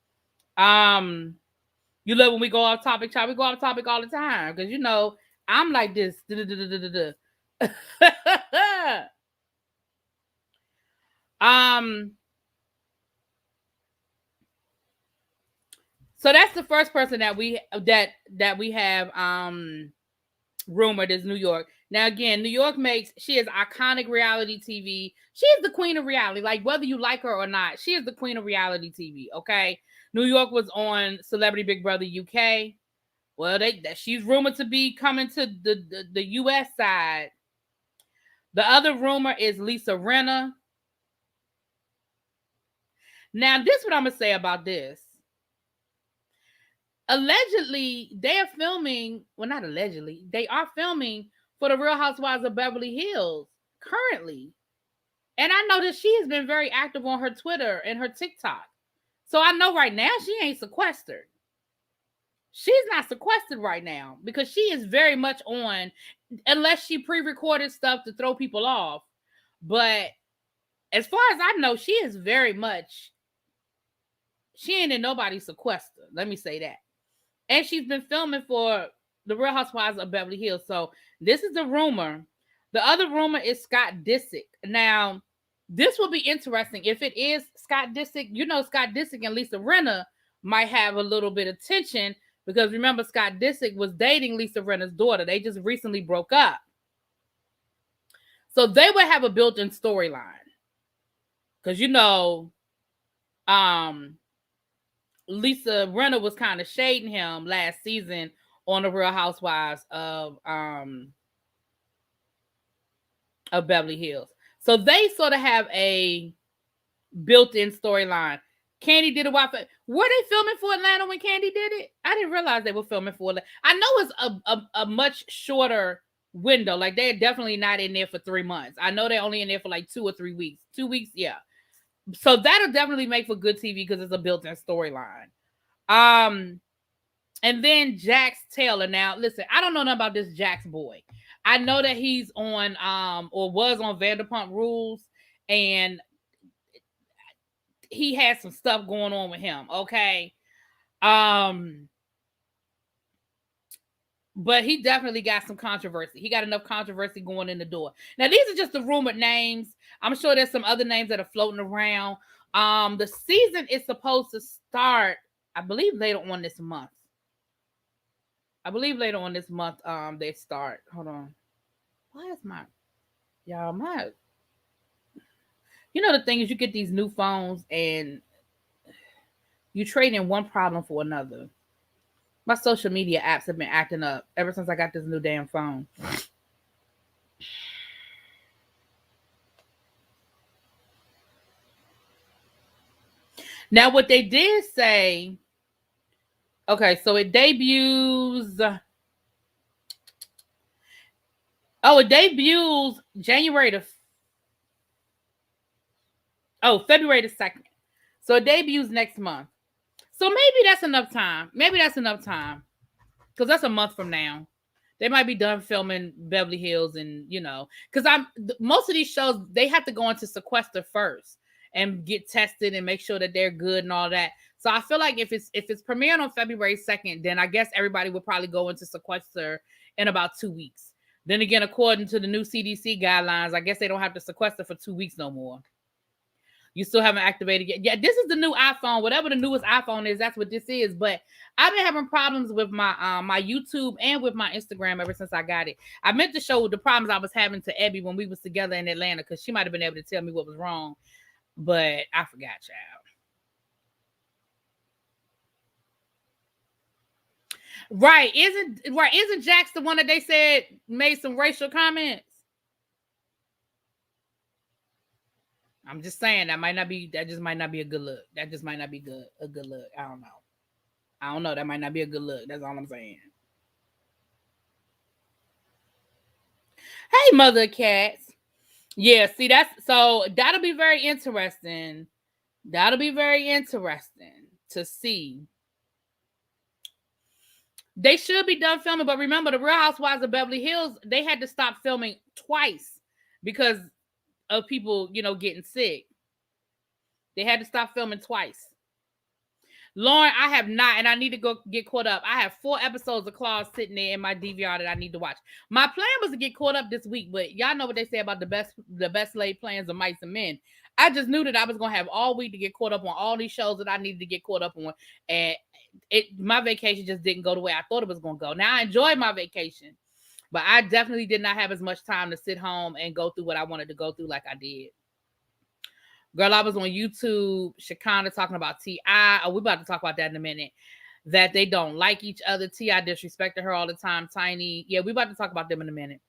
You love when we go off topic, child. We go off topic all the time because I'm like this. So that's the first person that we have rumored is New York. Now again, New York she is iconic reality TV. She is the queen of reality. Like, whether you like her or not, she is the queen of reality TV. Okay, New York was on Celebrity Big Brother UK. Well, she's rumored to be coming to the US side. The other rumor is Lisa Rinna. Now, this is what I'm gonna say about this. Allegedly, they are filming. Well, not allegedly. They are filming for the Real Housewives of Beverly Hills currently. And I know that she has been very active on her Twitter and her TikTok. So I know right now she ain't sequestered. She's not sequestered right now because she is very much on, unless she pre-recorded stuff to throw people off. But as far as I know, she is very much, she ain't in nobody's sequester. Let me say that. And she's been filming for the Real Housewives of Beverly Hills. So this is the rumor. The other rumor is Scott Disick. Now, this will be interesting. If it is Scott Disick, Scott Disick and Lisa Rinna might have a little bit of tension because remember, Scott Disick was dating Lisa Rinna's daughter. They just recently broke up. So they would have a built-in storyline. Because, Lisa Rinna was kind of shading him last season on the Real Housewives of Beverly Hills. So they sort of have a built-in storyline. Kandi did a while. Were they filming for Atlanta when Kandi did it? I didn't realize they were filming for Atlanta. I know it's a much shorter window. Like, they're definitely not in there for 3 months. I know they're only in there for like 2 or 3 weeks. 2 weeks, yeah. So that'll definitely make for good TV because it's a built-in storyline. And then Jax Taylor. Now, listen, I don't know nothing about this Jax boy. I know that he's on or was on Vanderpump Rules, and he had some stuff going on with him. Okay. But he definitely got some controversy. He got enough controversy going in the door. Now, these are just the rumored names. I'm sure there's some other names that are floating around. The season is supposed to start, I believe, later on this month. They start. Hold on. Why is the thing is, you get these new phones and you trade in one problem for another. My social media apps have been acting up ever since I got this new damn phone. Now, what they did say, okay, so it debuts. It debuts February the 2nd. So it debuts next month. So maybe that's enough time. Because that's a month from now. They might be done filming Beverly Hills, and because most of these shows, they have to go into sequester first and get tested and make sure that they're good and all that. So I feel like if it's premiering on February 2nd, then I guess everybody would probably go into sequester in about 2 weeks. Then again, according to the new CDC guidelines, I guess they don't have to sequester for 2 weeks no more. You still haven't activated yet. Yeah, this is the new iPhone. Whatever the newest iPhone is, that's what this is. But I've been having problems with my my YouTube and with my Instagram ever since I got it. I meant to show the problems I was having to Abby when we was together in Atlanta, because she might have been able to tell me what was wrong. But I forgot, child. Right. Isn't Jax the one that they said made some racial comments? I'm just saying that just might not be a good look. That just might not be a good look. I don't know. That might not be a good look. That's all I'm saying. Hey, mother cats. Yeah, see, that'll be very interesting. That'll be very interesting to see. They should be done filming, but remember, the Real Housewives of Beverly Hills, they had to stop filming twice because of people, getting sick. They had to stop filming twice. Lauren, I have not, and I need to go get caught up. I have 4 episodes of Claws sitting there in my DVR that I need to watch. My plan was to get caught up this week, but y'all know what they say about the best laid plans of mice and men. I just knew that I was gonna have all week to get caught up on all these shows that I needed to get caught up on, and my vacation just didn't go the way I thought it was gonna go. Now I enjoyed my vacation, but I definitely did not have as much time to sit home and go through what I wanted to go through like I did. Girl, I was on YouTube, Shekinah talking about T.I. Oh, we're about to talk about that in a minute. That they don't like each other. T.I. disrespected her all the time. Tiny. Yeah, we're about to talk about them in a minute.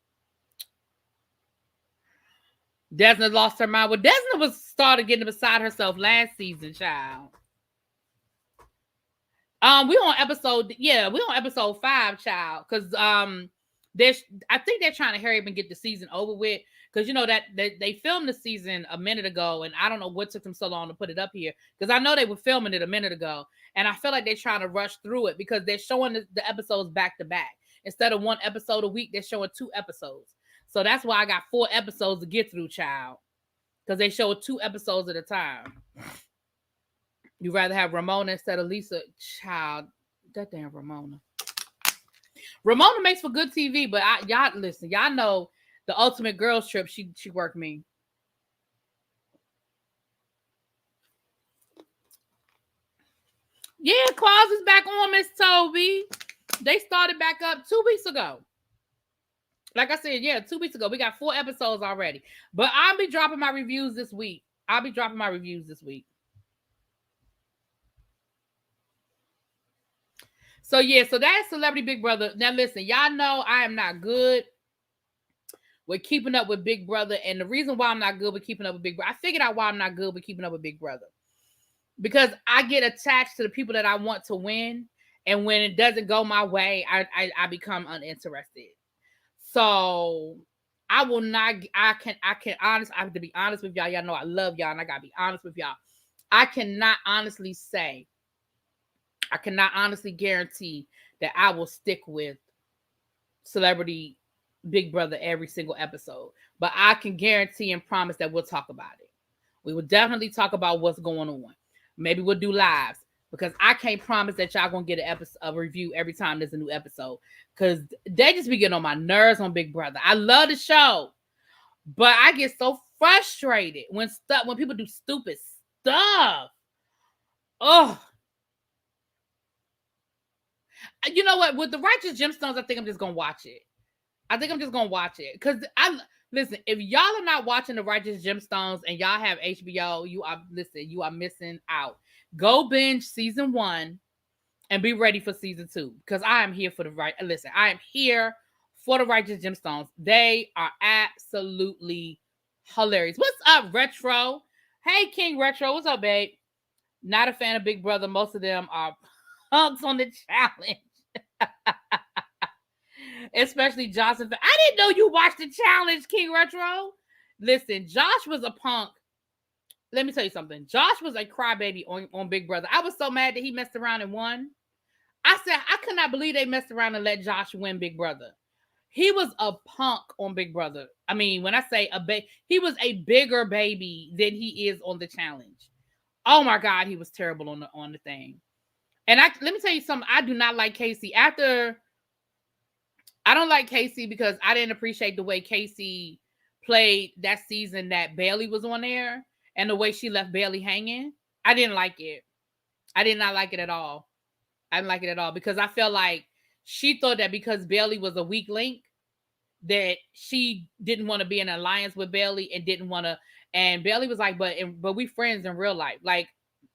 Desna lost her mind. Well, Desna was started getting beside herself last season, child. We on episode 5, child. Because I think they're trying to hurry up and get the season over with. Because that they filmed the season a minute ago, and I don't know what took them so long to put it up here. Because I know they were filming it a minute ago, and I feel like they're trying to rush through it because they're showing the episodes back to back. Instead of 1 episode a week, they're showing 2 episodes. So that's why I got 4 episodes to get through, child. Because they show 2 episodes at a time. You rather have Ramona instead of Lisa, child. That damn Ramona. Ramona makes for good TV, but y'all listen. Y'all know. The ultimate girls trip, she worked me. Yeah, Claus is back on, Miss Toby. They started back up 2 weeks ago. Like I said, 2 weeks ago. We got 4 episodes already. But I'll be dropping my reviews this week. So that's Celebrity Big Brother. Now listen, y'all know I am not good with keeping up with Big Brother. And the reason why I'm not good with keeping up with Big Brother, I figured out why I'm not good with keeping up with Big Brother. Because I get attached to the people that I want to win. And when it doesn't go my way, I become uninterested. So I will not, I have to be honest with y'all. Y'all know I love y'all and I gotta be honest with y'all. I cannot honestly guarantee that I will stick with Celebrity Big Brother every single episode. But I can guarantee and promise that we'll talk about it. We will definitely talk about what's going on. Maybe we'll do lives. Because I can't promise that y'all gonna get a review every time there's a new episode. Because they just be getting on my nerves on Big Brother. I love the show. But I get so frustrated when people do stupid stuff. Oh. You know what? With the Righteous Gemstones, I think I'm just gonna watch it. Because listen, if y'all are not watching the Righteous Gemstones and y'all have HBO, you are missing out. Go binge season 1 and be ready for season 2. Because I am here for I am here for the Righteous Gemstones. They are absolutely hilarious. What's up, Retro? Hey, King Retro. What's up, babe? Not a fan of Big Brother. Most of them are punks on the challenge. Especially Johnson. I didn't know you watched the challenge, King Retro. Listen, Josh was a punk. let me tell you something. Josh was a crybaby on Big Brother. I was so mad that he messed around and won. I said, I could not believe they messed around and let Josh win Big Brother. He was a punk on Big Brother. I mean, when I say he was a bigger baby than he is on the challenge. Oh my God, he was terrible on the thing. And let me tell you something. I do not like Casey. I don't like Casey because I didn't appreciate the way Casey played that season that Bailey was on there and the way she left Bailey hanging. I didn't like it. I did not like it at all. I didn't like it at all because I felt like she thought that because Bailey was a weak link, that she didn't want to be in an alliance with Bailey and didn't want to. And Bailey was like, but we friends in real life. Like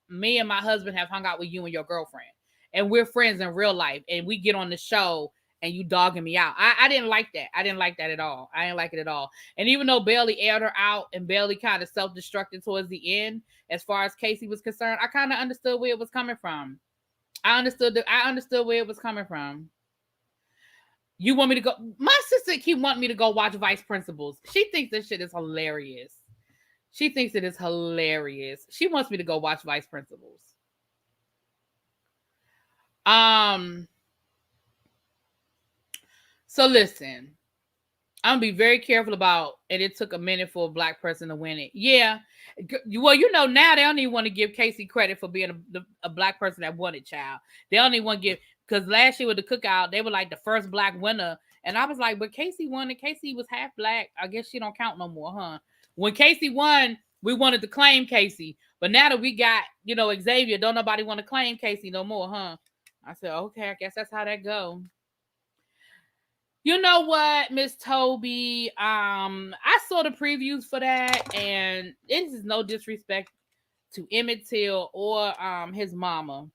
me and my husband have hung out with you and your girlfriend, and we're friends in real life. And we get on the show and you dogging me out. I didn't like that. I didn't like that at all. I didn't like it at all. And even though Bailey aired her out and Bailey kind of self-destructed towards the end, as far as Casey was concerned, I kind of understood where it was coming from. I understood where it was coming from. You want me to go? My sister keep wanting me to go watch Vice Principals. She thinks this shit is hilarious. She thinks it is hilarious. She wants me to go watch Vice Principals. So listen, I'm gonna be very careful about, and it took a minute for a black person to win it. Yeah. Well, now they don't even want to give Casey credit for being a black person that won it, child. They don't even want to give, because last year with the cookout, they were like the first black winner. And I was like, but Casey won it. Casey was half black. I guess she don't count no more, huh? When Casey won, we wanted to claim Casey. But now that we got, Xavier, don't nobody want to claim Casey no more, huh? I said, okay, I guess that's how that go. You know what, Miss Toby? I saw the previews for that, and this is no disrespect to Emmett Till or his mama.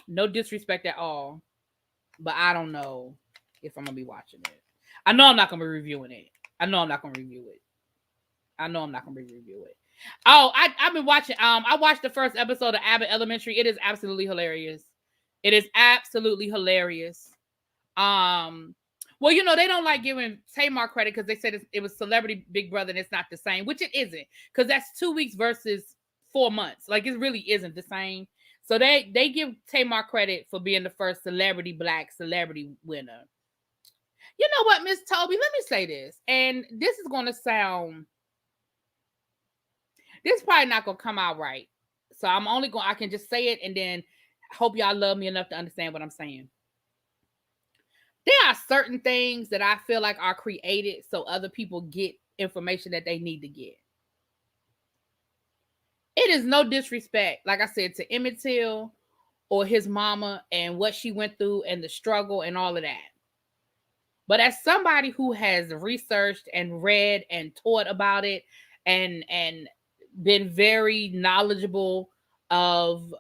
No disrespect at all. But I don't know if I'm gonna be watching it. I know I'm not gonna be reviewing it. Oh, I've been watching. I watched the first episode of Abbott Elementary. It is absolutely hilarious. Well, they don't like giving Tamar credit because they said it was Celebrity Big Brother and it's not the same, which it isn't, because that's 2 weeks versus 4 months. Like, it really isn't the same. So they give Tamar credit for being the first black celebrity winner. You know what, Miss Toby? Let me say this, and this is going to sound, this is probably not going to come out right. So I can just say it and then hope y'all love me enough to understand what I'm saying. There are certain things that I feel like are created so other people get information that they need to get. It is no disrespect, like I said, to Emmett Till or his mama and what she went through and the struggle and all of that. But as somebody who has researched and read and taught about it and been very knowledgeable of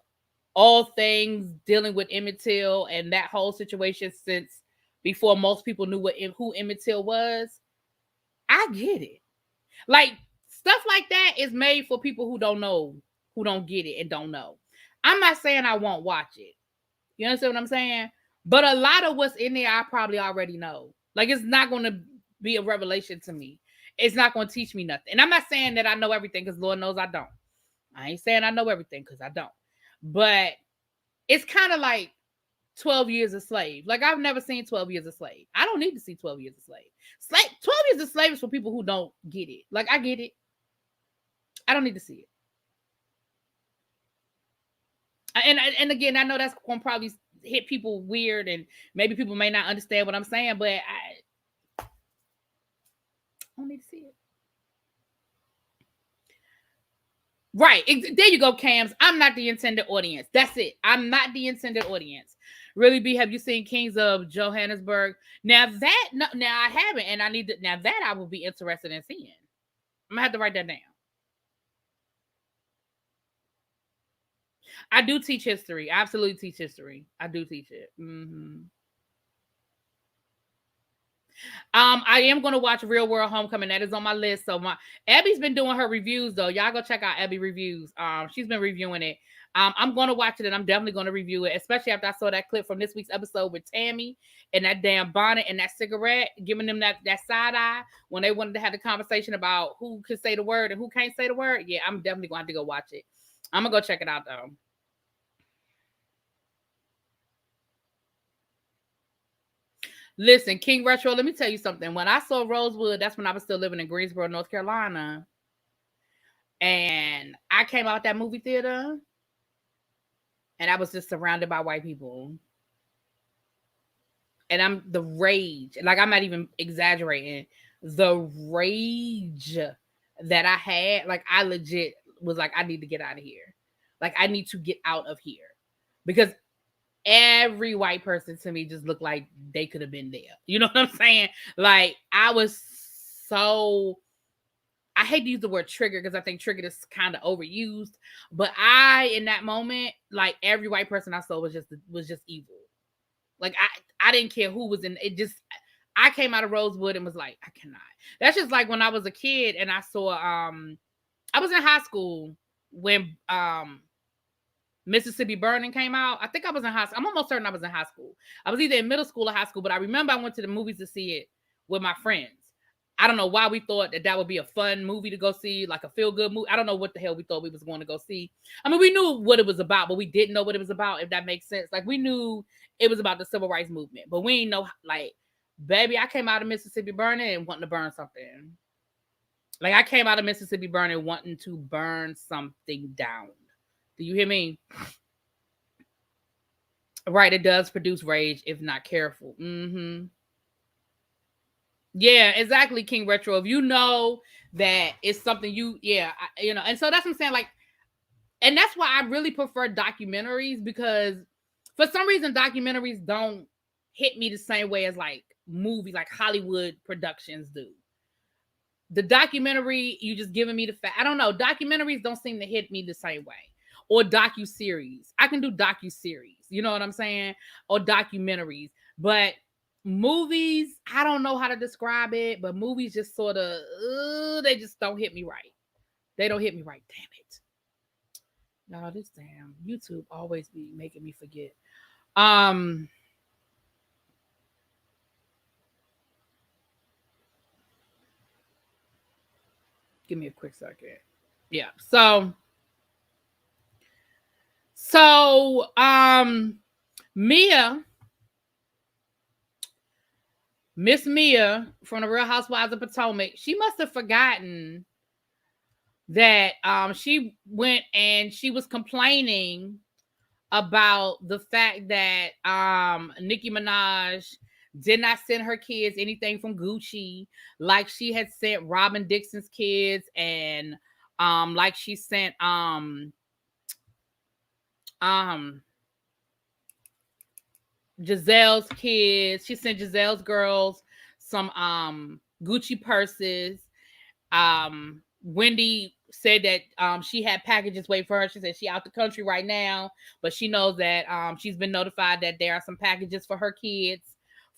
all things dealing with Emmett Till and that whole situation since before most people knew who Emmett Till was, I get it. Like, stuff like that is made for people who don't know, who don't get it and don't know. I'm not saying I won't watch it. You understand what I'm saying? But a lot of what's in there, I probably already know. Like, it's not going to be a revelation to me. It's not going to teach me nothing. And I'm not saying that I know everything, because Lord knows I don't. I ain't saying I know everything, because I don't. But it's kind of like 12 Years a Slave. Like, I've never seen 12 Years a Slave. I don't need to see 12 Years a Slave. 12 Years a Slave is for people who don't get it. Like, I get it. I don't need to see it. And again, I know that's going to probably hit people weird, and maybe people may not understand what I'm saying, but I don't need to see it. Right. There you go, Cams. I'm not the intended audience. That's it. I'm not the intended audience. Really, B, have you seen Kings of Johannesburg? Now I haven't, and I need to. Now that I will be interested in seeing. I'm gonna have to write that down. I do teach history. I absolutely teach history. I do teach it. Mm-hmm. I am going to watch Real World Homecoming. That is on my list. So Abby's been doing her reviews though. Y'all go check out Abby reviews. She's been reviewing it. I'm going to watch it and I'm definitely going to review it, especially after I saw that clip from this week's episode with Tammy and that damn bonnet and that cigarette, giving them that side eye when they wanted to have the conversation about who could say the word and who can't say the word. Yeah, I'm definitely going to have to go watch it. I'm going to go check it out though. Listen, King Retro, let me tell you something. When I saw Rosewood, that's when I was still living in Greensboro, North Carolina. And I came out that movie theater and I was just surrounded by white people. And I'm the rage. Like, I'm not even exaggerating. The rage that I had, like, I legit was like, I need to get out of here. Like, I need to get out of here. Because every white person to me just looked like they could have been there. You know what I'm saying? Like, I was so, I hate to use the word trigger because I think triggered is kind of overused. But in that moment, like, every white person I saw was just evil. Like, I didn't care who was in it. Just, I came out of Rosewood and was like, I cannot. That's just like when I was a kid and I saw, I was in high school when Mississippi Burning came out. I think I was in high school. I'm almost certain I was in high school. I was either in middle school or high school, but I remember I went to the movies to see it with my friends. I don't know why we thought that would be a fun movie to go see, like a feel-good movie. I don't know what the hell we thought we was going to go see. I mean, we knew what it was about, but we didn't know what it was about, if that makes sense. Like, we knew it was about the civil rights movement, but we didn't know, like, baby, I came out of Mississippi Burning and wanting to burn something. Like, I came out of Mississippi Burning wanting to burn something down. Do you hear me? Right, it does produce rage if not careful. Mm-hmm. Yeah, exactly, King Retro. If you know that it's something and so that's what I'm saying. Like, and that's why I really prefer documentaries, because for some reason documentaries don't hit me the same way as like movies, like Hollywood productions do. The documentary, you just giving me the fact. I don't know. Documentaries don't seem to hit me the same way. Or docu-series. I can do docu-series. You know what I'm saying? Or documentaries. But movies, I don't know how to describe it, but movies just sort of, they just don't hit me right. They don't hit me right. Damn it. Y'all, this damn YouTube always be making me forget. Give me a quick second. Yeah. So, Miss Mia from the Real Housewives of Potomac, she must have forgotten that she went and she was complaining about the fact that Nicki Minaj did not send her kids anything from Gucci, like she had sent Robin Dixon's kids, and like she sent Giselle's kids. She sent Giselle's girls some Gucci purses. Wendy said that she had packages wait for her. She said she out the country right now, but she knows that she's been notified that there are some packages for her kids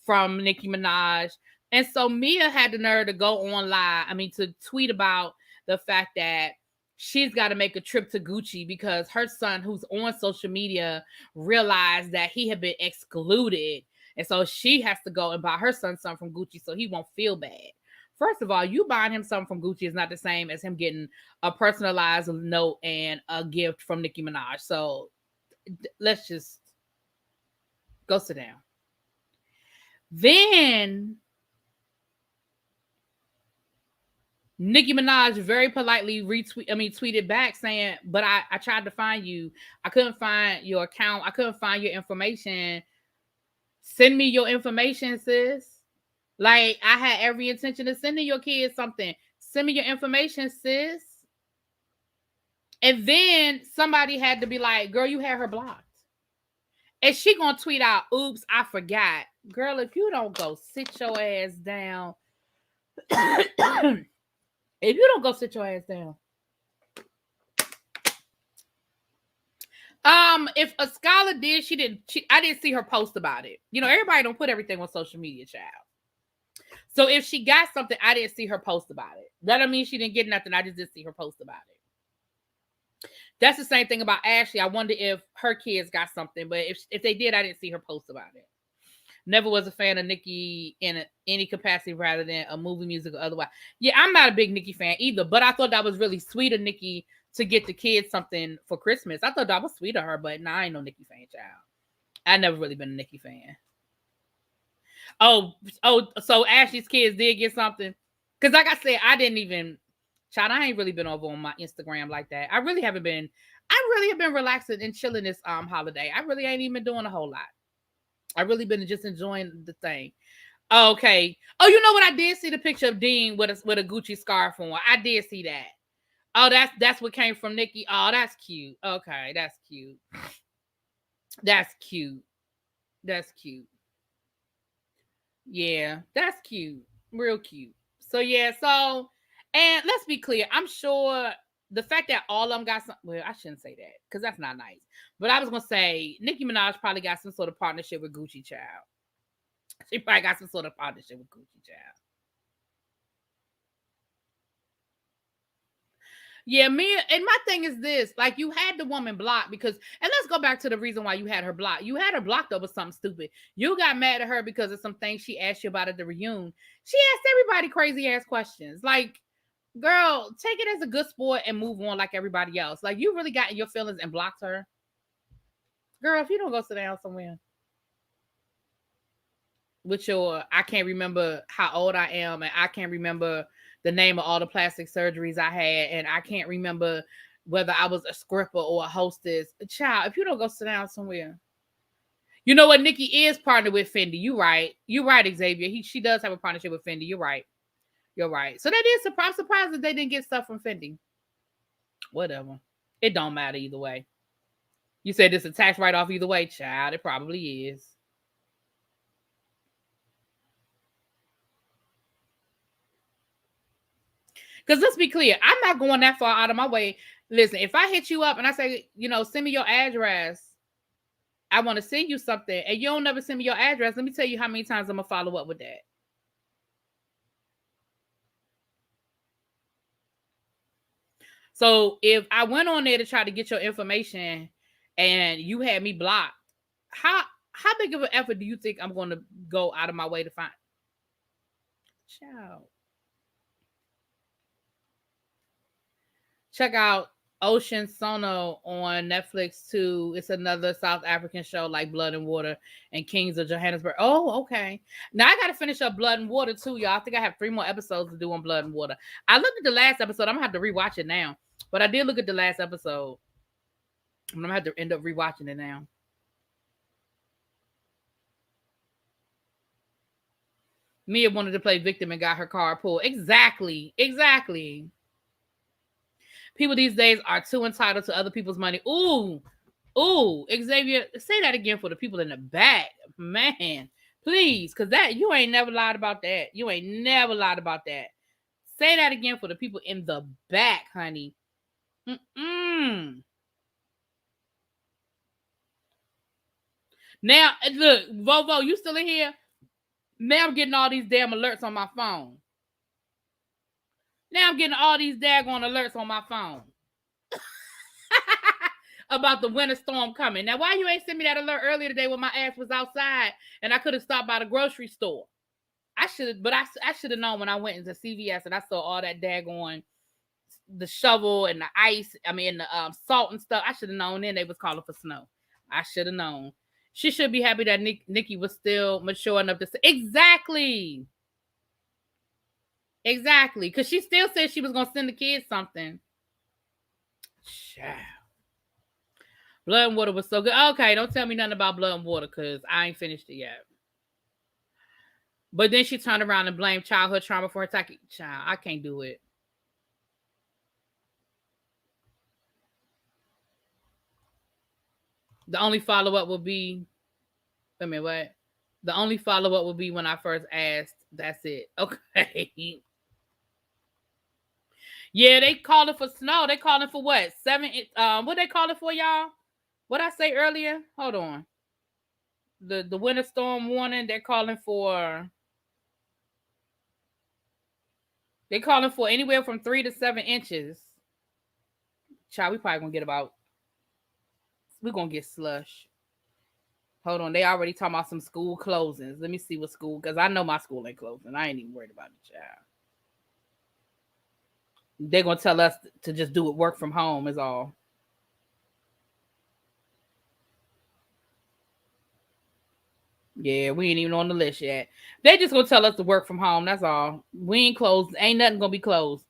from Nicki Minaj. And so Mia had the nerve to go on live, to tweet about the fact that she's got to make a trip to Gucci because her son, who's on social media, realized that he had been excluded. And so she has to go and buy her son something from Gucci so he won't feel bad. First of all, you buying him something from Gucci is not the same as him getting a personalized note and a gift from Nicki Minaj. So let's just go sit down. Then Nicki Minaj very politely tweeted back saying, but I tried to find you. I couldn't find your account. I couldn't find your information. Send me your information, sis. Like, I had every intention of sending your kids something. Send me your information, sis. And then somebody had to be like, girl, you had her blocked. And she gonna tweet out, oops, I forgot. Girl, if you don't go sit your ass down. If you don't go sit your ass down. If a scholar did, I didn't see her post about it. Everybody don't put everything on social media, child. So if she got something, I didn't see her post about it. That don't mean she didn't get nothing. I just didn't see her post about it. That's the same thing about Ashley. I wonder if her kids got something, but if they did, I didn't see her post about it. Never was a fan of Nicki in any capacity rather than a movie, music, or otherwise. Yeah, I'm not a big Nicki fan either, but I thought that was really sweet of Nicki to get the kids something for Christmas. I thought that was sweet of her, but nah, I ain't no Nicki fan, child. I never really been a Nicki fan. Oh, so Ashley's kids did get something. Because like I said, I didn't even, child, I ain't really been over on my Instagram like that. I really have been relaxing and chilling this holiday. I really ain't even doing a whole lot. I really been just enjoying the thing. Okay. Oh, you know what? I did see the picture of Dean with a Gucci scarf on. I did see that. Oh, that's what came from Nicki. Oh, that's cute. Okay, that's cute. That's cute. That's cute. Yeah, that's cute. Real cute. So yeah, and let's be clear. I'm sure the fact that all of them got some, well, I shouldn't say that because that's not nice. But I was gonna say Nicki Minaj probably got some sort of partnership with Gucci Child. She probably got some sort of partnership with Gucci Child. Yeah, me and my thing is this: like, you had the woman blocked because, and let's go back to the reason why you had her blocked. You had her blocked over something stupid. You got mad at her because of some things she asked you about at the reunion. She asked everybody crazy ass questions. Like, girl, take it as a good sport and move on like everybody else. Like, you really got in your feelings and blocked her, girl. If you don't go sit down somewhere with your, I can't remember how old I am, and I can't remember the name of all the plastic surgeries I had, and I can't remember whether I was a scripper or a hostess. Child, if you don't go sit down somewhere. You know what? Nicki is partnered with Fendi. You right. You right, Xavier. She does have a partnership with Fendi. You're right. You're right. So that is surprised that they didn't get stuff from Fendi. Whatever. It don't matter either way. You said it's a tax write-off either way, child. It probably is. Because let's be clear, I'm not going that far out of my way. Listen, if I hit you up and I say, send me your address, I want to send you something, and you don't never send me your address, let me tell you how many times I'm going to follow up with that. So if I went on there to try to get your information and you had me blocked, how big of an effort do you think I'm going to go out of my way to find? Child. Check out Ocean Sono on Netflix too. It's another South African show like Blood and Water and Kings of Johannesburg. Oh, okay. Now I got to finish up Blood and Water too, y'all. I think I have 3 more episodes to do on Blood and Water. I looked at the last episode. I'm going to have to rewatch it now. But I did look at the last episode. I'm going to have to end up rewatching it now. Mia wanted to play victim and got her car pulled. Exactly. People these days are too entitled to other people's money. Ooh, Xavier, say that again for the people in the back. Man, please, because that you ain't never lied about that. You ain't never lied about that. Say that again for the people in the back, honey. Now, look, Vovo, you still in here? Now I'm getting all these damn alerts on my phone. Now I'm getting all these daggone alerts on my phone. About the winter storm coming. Now, why you ain't send me that alert earlier today when my ass was outside and I could have stopped by the grocery store? I should have known when I went into CVS and I saw all that daggone the shovel and the ice. I mean, the salt and stuff. I should have known then they was calling for snow. I should have known. She should be happy that Nicki was still mature enough to say exactly. Because she still said she was gonna send the kids something. Child. Blood and Water was so good. Okay, don't tell me nothing about Blood and Water because I ain't finished it yet. But then she turned around and blamed childhood trauma for her attacking. Child, I can't do it. The only follow-up will be, wait a minute, what? The only follow-up will be when I first asked. That's it. Okay. Yeah, they calling for snow. They calling for what? 7, what they calling for, y'all? What I say earlier? Hold on. The winter storm warning, they're calling for They're calling for anywhere from 3 to 7 inches. Child, we probably we're gonna get slush. Hold on, they already talking about some school closings. Let me see what school, because I know my school ain't closing. I ain't even worried about it, child. They're gonna tell us to just do it, work from home is all. Yeah, we ain't even on the list yet. They just gonna tell us to work from home. That's all. We ain't closed. Ain't nothing gonna be closed.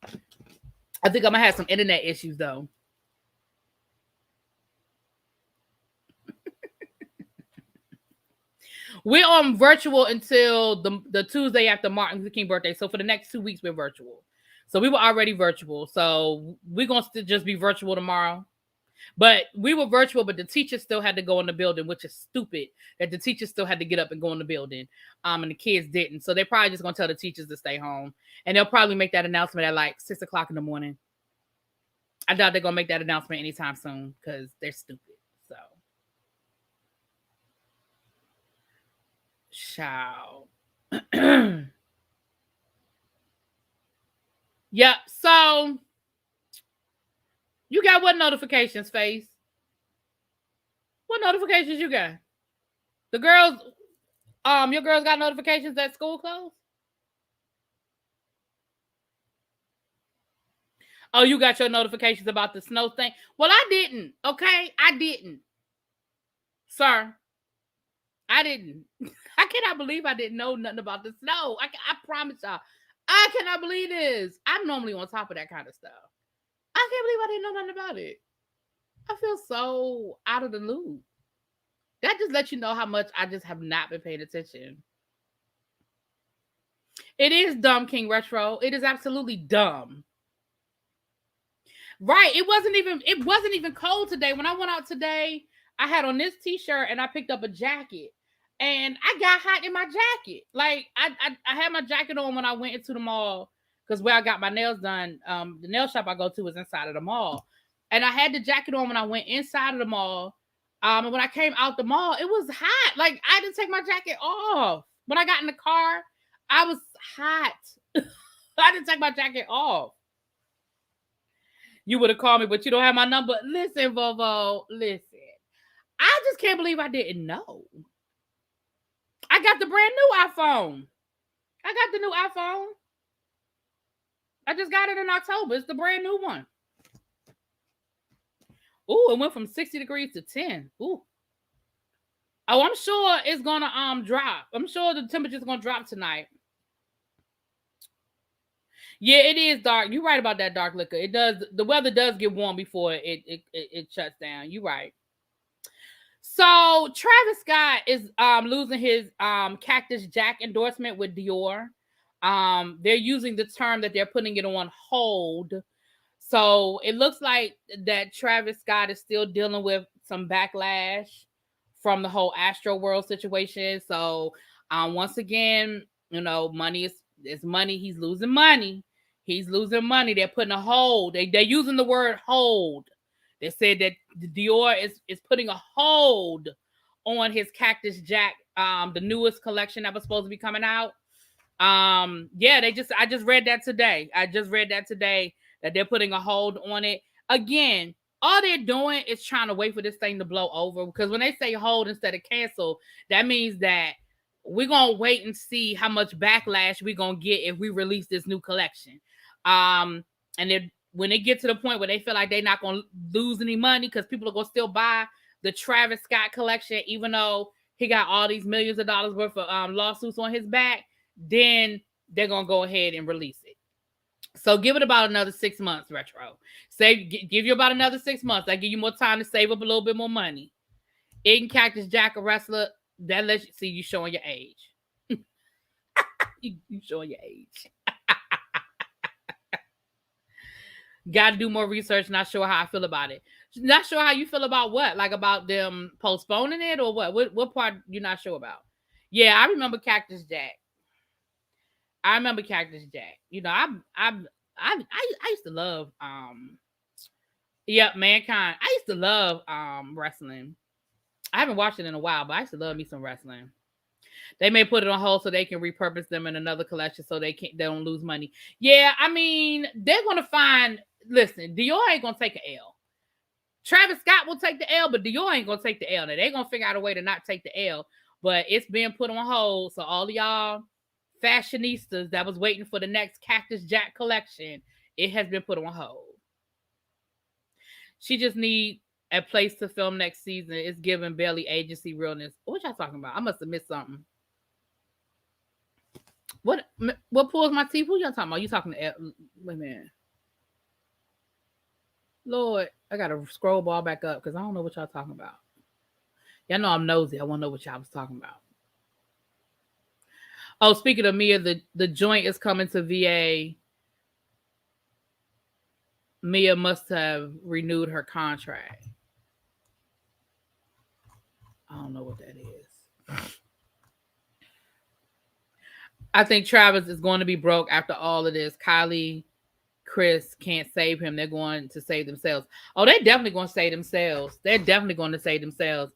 I think I'm gonna have some internet issues though. We're on virtual until the Tuesday after Martin Luther King birthday. So for the next 2 weeks, we're virtual. So we were already virtual. So we're gonna just be virtual tomorrow. But we were virtual, but the teachers still had to go in the building, which is stupid that the teachers still had to get up and go in the building. And the kids didn't. So they're probably just gonna tell the teachers to stay home. And they'll probably make that announcement at like 6:00 in the morning. I doubt they're gonna make that announcement anytime soon because they're stupid. So Child. Yep. So you got what notifications, Face? What notifications you got? The girls, your girls got notifications that school closed? Oh, you got your notifications about the snow thing? Well, I didn't. Okay, I didn't, sir. I didn't. I cannot believe I didn't know nothing about the snow. I promise y'all. I cannot believe this. I'm normally on top of that kind of stuff. I can't believe I didn't know nothing about it. I feel so out of the loop. That just lets you know how much I just have not been paying attention. It is dumb, King Retro. It is absolutely dumb. Right. It wasn't even cold today. When I went out today, I had on this t-shirt and I picked up a jacket. And I got hot in my jacket. Like I had my jacket on when I went into the mall because where I got my nails done, the nail shop I go to is inside of the mall. And I had the jacket on when I went inside of the mall. And when I came out the mall, it was hot. Like I didn't take my jacket off. When I got in the car, I was hot. I didn't take my jacket off. You would have called me, but you don't have my number. Listen, Vovo, listen. I just can't believe I didn't know. I got the brand new iPhone. I got the new iPhone. I just got it in October. It's the brand new one. Ooh, it went from 60 degrees to 10. Ooh. Oh, I'm sure it's gonna drop. I'm sure the temperature's gonna drop tonight. Yeah, it is dark. You're right about that, Dark Liquor. It does. The weather does get warm before it shuts down. You're right. So Travis Scott is losing his Cactus Jack endorsement with Dior. They're using the term that they're putting it on hold. So it looks like that Travis Scott is still dealing with some backlash from the whole Astro World situation. So once again, money is money. He's losing money. He's losing money. They're putting a hold. They're using the word hold. They said that Dior is putting a hold on his Cactus Jack, the newest collection that was supposed to be coming out. Yeah, I just read that today. That they're putting a hold on it. Again, all they're doing is trying to wait for this thing to blow over. Because when they say hold instead of cancel, that means that we're gonna wait and see how much backlash we're gonna get if we release this new collection. And when they get to the point where they feel like they're not gonna lose any money because people are gonna still buy the Travis Scott collection, even though he got all these millions of dollars worth of lawsuits on his back, then they're gonna go ahead and release it. So give it about another 6 months, Retro. Give you about another 6 months. That give you more time to save up a little bit more money. Eating Cactus Jack, a wrestler, that lets you see you showing your age. you showing your age. Got to do more research. Not sure how I feel about it. Not sure how you feel about what? Like about them postponing it or what? What part you not sure about? Yeah, I remember Cactus Jack. I used to love Mankind. I used to love wrestling. I haven't watched it in a while, but I used to love me some wrestling. They may put it on hold so they can repurpose them in another collection so they don't lose money. Yeah, I mean, they're gonna find. Listen, Dior ain't gonna take an L. Travis Scott will take the L, but Dior ain't gonna take the L. Now they're gonna figure out a way to not take the L, but it's being put on hold. So all of y'all fashionistas that was waiting for the next Cactus Jack collection, it has been put on hold. She just need a place to film next season. It's giving Belly agency realness. What y'all talking about? I must have missed something. What pulls my teeth? Who y'all talking about? You talking to wait a minute. Lord, I gotta scroll ball back up because I don't know what y'all talking about. Y'all know I'm nosy. I want to know what y'all was talking about. Oh, speaking of Mia, the joint is coming to VA. Mia must have renewed her contract. I don't know what that is. I think Travis is going to be broke after all of this. Kylie, Chris can't save him. They're going to save themselves. Oh, they're definitely going to save themselves. They're definitely going to save themselves.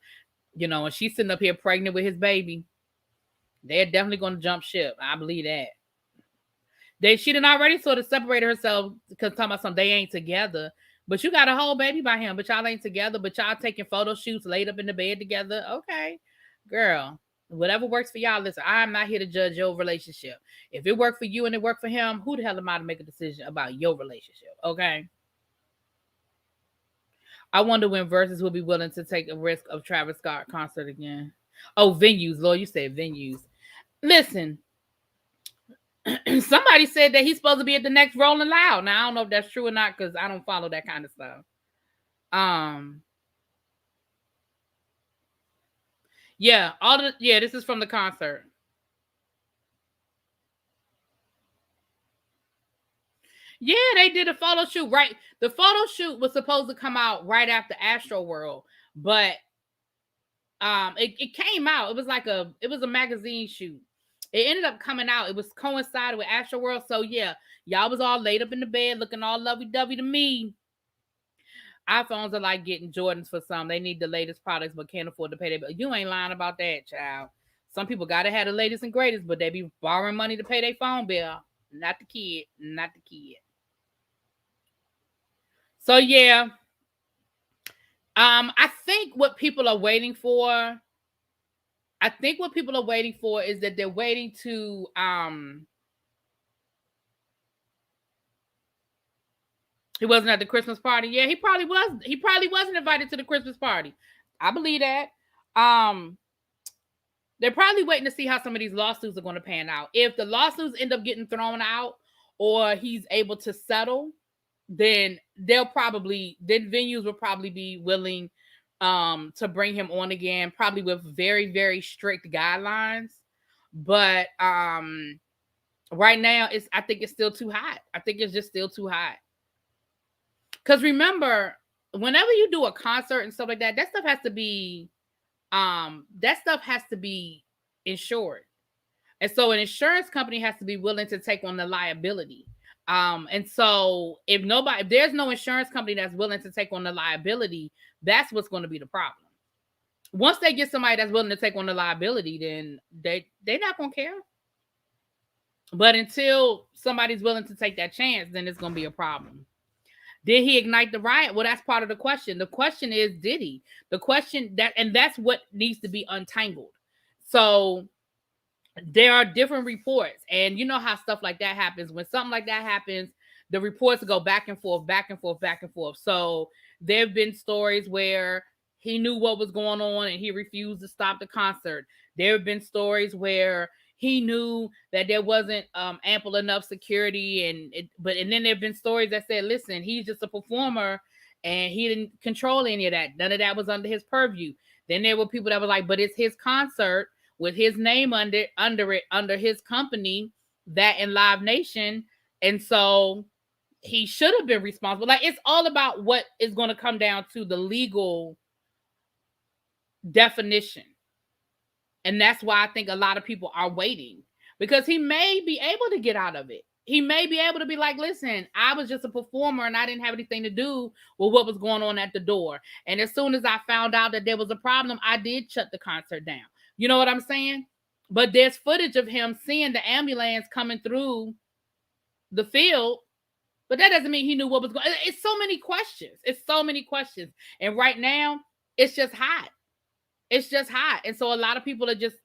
You know, and she's sitting up here pregnant with his baby. They're definitely going to jump ship. I believe that. She done already sort of separated herself because talking about something they ain't together. But you got a whole baby by him, but y'all ain't together. But y'all taking photo shoots laid up in the bed together. Okay, girl. Whatever works for y'all. Listen, I'm not here to judge your relationship. If it worked for you and it worked for him, who the hell am I to make a decision about your relationship? Okay. I wonder when Versus will be willing to take a risk of Travis Scott concert again. Oh, venues. Lord, you said venues. Listen, somebody said that he's supposed to be at the next Rolling Loud. Now, I don't know if that's true or not because I don't follow that kind of stuff. Yeah, this is from the concert. Yeah, they did a photo shoot, right? The photo shoot was supposed to come out right after Astro World, but it came out. It was a magazine shoot. It ended up coming out. It was coincided with Astro World. So yeah, y'all was all laid up in the bed looking all lovey-dovey to me. iPhones are like getting Jordans for some. They need the latest products but can't afford to pay their bill. You ain't lying about that, child. Some people gotta have the latest and greatest, but they be borrowing money to pay their phone bill. Not the kid. Not the kid. So yeah. I think what people are waiting for. Is that they're waiting to he wasn't at the Christmas party. Yeah, he probably was. He probably wasn't invited to the Christmas party. I believe that. They're probably waiting to see how some of these lawsuits are going to pan out. If the lawsuits end up getting thrown out or he's able to settle, then venues will probably be willing to bring him on again, probably with very, very strict guidelines. But right now I think it's still too hot. I think it's just still too hot. Because remember, whenever you do a concert and stuff like that, that stuff has to be insured. And so an insurance company has to be willing to take on the liability. And so if there's no insurance company that's willing to take on the liability, that's what's going to be the problem. Once they get somebody that's willing to take on the liability, then they're not going to care. But until somebody's willing to take that chance, then it's going to be a problem. Did he ignite the riot? Well, that's part of the question. The question is, did he? That's what needs to be untangled. So there are different reports, and you know how stuff like that happens. When something like that happens, the reports go back and forth, back and forth, back and forth. So there have been stories where he knew what was going on and he refused to stop the concert. There have been stories where he knew that there wasn't ample enough security, and then there have been stories that said, listen, he's just a performer and he didn't control any of that. None of that was under his purview. Then there were people that were like, but it's his concert with his name under his company, that in Live Nation. And so he should have been responsible. Like, it's all about what is going to come down to the legal definition. And that's why I think a lot of people are waiting, because he may be able to get out of it. He may be able to be like, listen, I was just a performer and I didn't have anything to do with what was going on at the door. And as soon as I found out that there was a problem, I did shut the concert down. You know what I'm saying? But there's footage of him seeing the ambulance coming through the field, but that doesn't mean he knew what was going on. It's so many questions. It's so many questions. And right now, it's just hot. It's just hot. And so a lot of people are just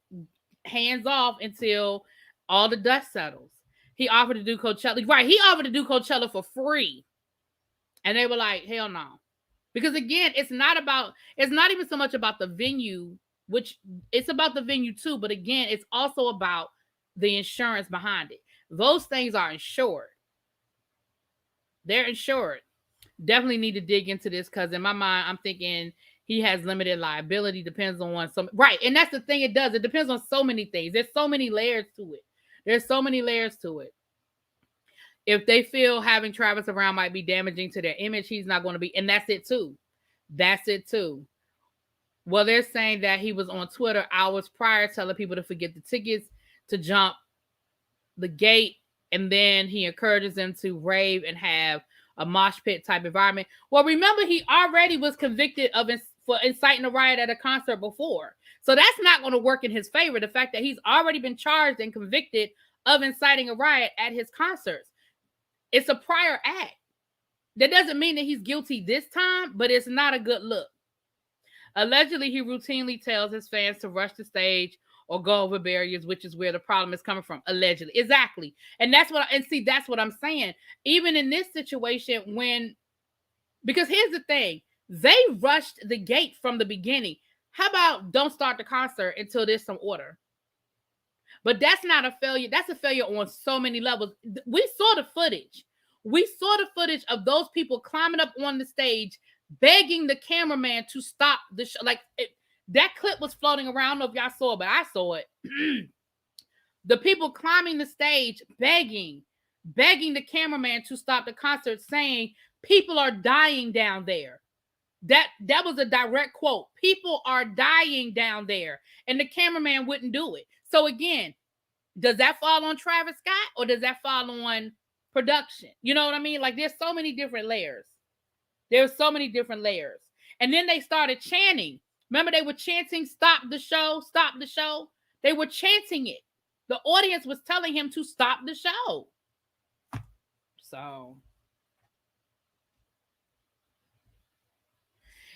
hands off until all the dust settles. He offered to do Coachella. Right, he offered to do Coachella for free. And they were like, hell no. Because again, it's not even so much about the venue, which it's about the venue too, but again, it's also about the insurance behind it. Those things are insured. They're insured. Definitely need to dig into this because in my mind, I'm thinking he has limited liability. Depends on some right. And that's the thing it does. It depends on so many things. There's so many layers to it. If they feel having Travis around might be damaging to their image, he's not going to be. And that's it too. Well, they're saying that he was on Twitter hours prior telling people to forget the tickets, to jump the gate, and then he encourages them to rave and have a mosh pit type environment. Well, remember, he already was convicted for inciting a riot at a concert before. So that's not going to work in his favor. The fact that he's already been charged and convicted of inciting a riot at his concerts. It's a prior act. That doesn't mean that he's guilty this time, but it's not a good look. Allegedly, he routinely tells his fans to rush the stage or go over barriers, which is where the problem is coming from. Allegedly. Exactly. And that's what I'm saying. Even in this situation, because here's the thing, they rushed the gate from the beginning. How about don't start the concert until there's some order? But that's not a failure. That's a failure on so many levels. We saw the footage. Of those people climbing up on the stage, begging the cameraman to stop the show. That clip was floating around. I don't know if y'all saw it, but I saw it. The people climbing the stage, begging the cameraman to stop the concert, saying people are dying down there. That was a direct quote. People are dying down there. And the cameraman wouldn't do it. So again, does that fall on Travis Scott or does that fall on production? You know what I mean? There's so many different layers. And then they started chanting. Remember, they were chanting, stop the show, stop the show. They were chanting it. The audience was telling him to stop the show. So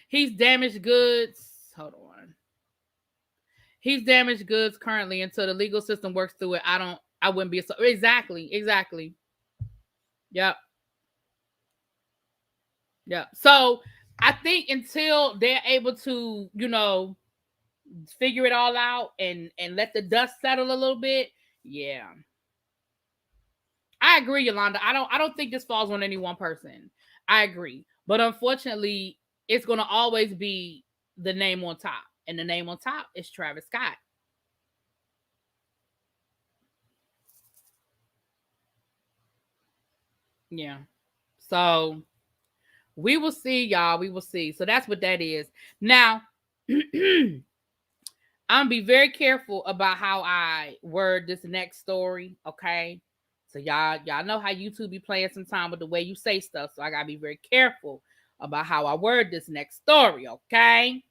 he's damaged goods. Hold on. He's damaged goods currently until the legal system works through it. I wouldn't be exactly. Yep. So I think until they're able to, figure it all out and let the dust settle a little bit. Yeah. I agree, Yolanda. I don't think this falls on any one person. I agree. But unfortunately, it's going to always be the name on top. And the name on top is Travis Scott. Yeah. So we will see, y'all. We will see. So that's what that is. Now, I'm going to be very careful about how I word this next story. Okay. So y'all know how YouTube be playing some time with the way you say stuff. So I got to be very careful about how I word this next story. Okay.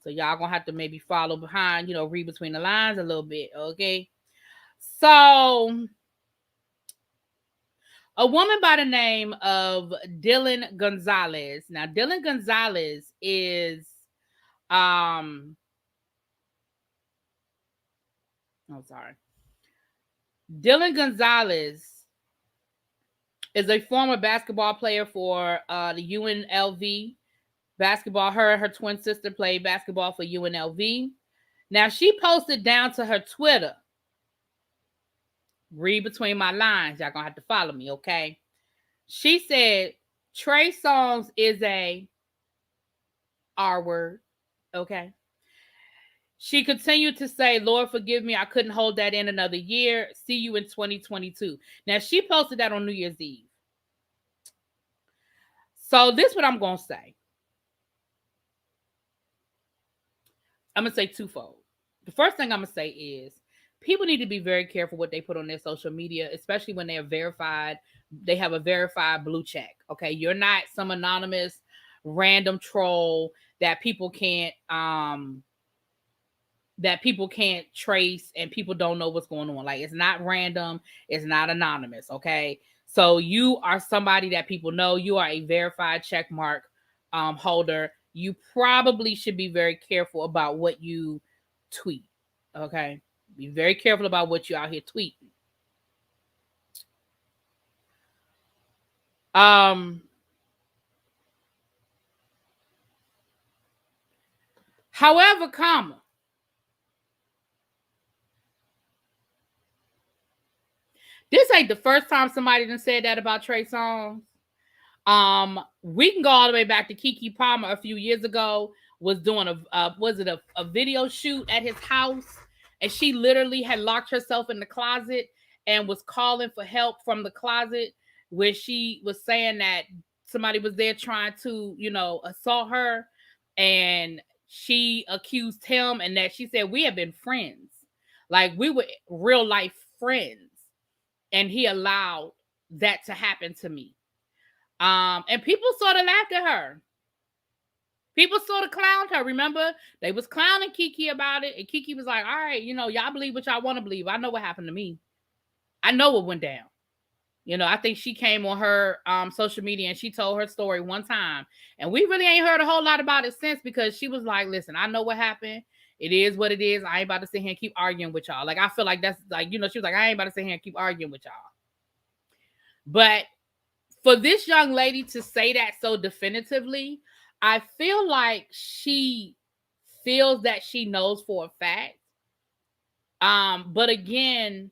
So y'all gonna have to maybe follow behind, read between the lines a little bit, okay? So, a woman by the name of Dylan Gonzalez. Now, Dylan Gonzalez is, Dylan Gonzalez is a former basketball player for the UNLV basketball. Her and her twin sister played basketball for UNLV. Now, she posted down to her Twitter. Read between my lines. Y'all gonna have to follow me, okay? She said, Trey Songz is a R word, okay? She continued to say, Lord, forgive me. I couldn't hold that in another year. See you in 2022. Now, she posted that on New Year's Eve. So this is what I'm going to say. I'm going to say twofold. The first thing I'm going to say is people need to be very careful what they put on their social media, especially when they're verified. They have a verified blue check. Okay. You're not some anonymous random troll that people can't that people can't trace and people don't know what's going on. Like, it's not random. It's not anonymous. Okay. So you are somebody that people know. You are a verified check mark holder. You probably should be very careful about what you tweet. Okay. Be very careful about what you out here tweeting. However, this ain't the first time somebody done said that about Trey Songz. We can go all the way back to Keke Palmer a few years ago. Was doing a video shoot at his house, and she literally had locked herself in the closet and was calling for help from the closet, where she was saying that somebody was there trying to, assault her, and she accused him, and that she said, we have been friends, like we were real life friends, and he allowed that to happen to me. And people sort of laughed at her. People sort of clowned her. Remember, they was clowning Keke about it, and Keke was like, all right, y'all believe what y'all want to believe. I know what happened to me. I know what went down. I think she came on her social media and she told her story one time, and we really ain't heard a whole lot about it since, because she was like, listen, I know what happened. It is what it is. I ain't about to sit here and keep arguing with y'all. Like, I feel like that's like, she was like, I ain't about to sit here and keep arguing with y'all. But for this young lady to say that so definitively, I feel like she feels that she knows for a fact. But again,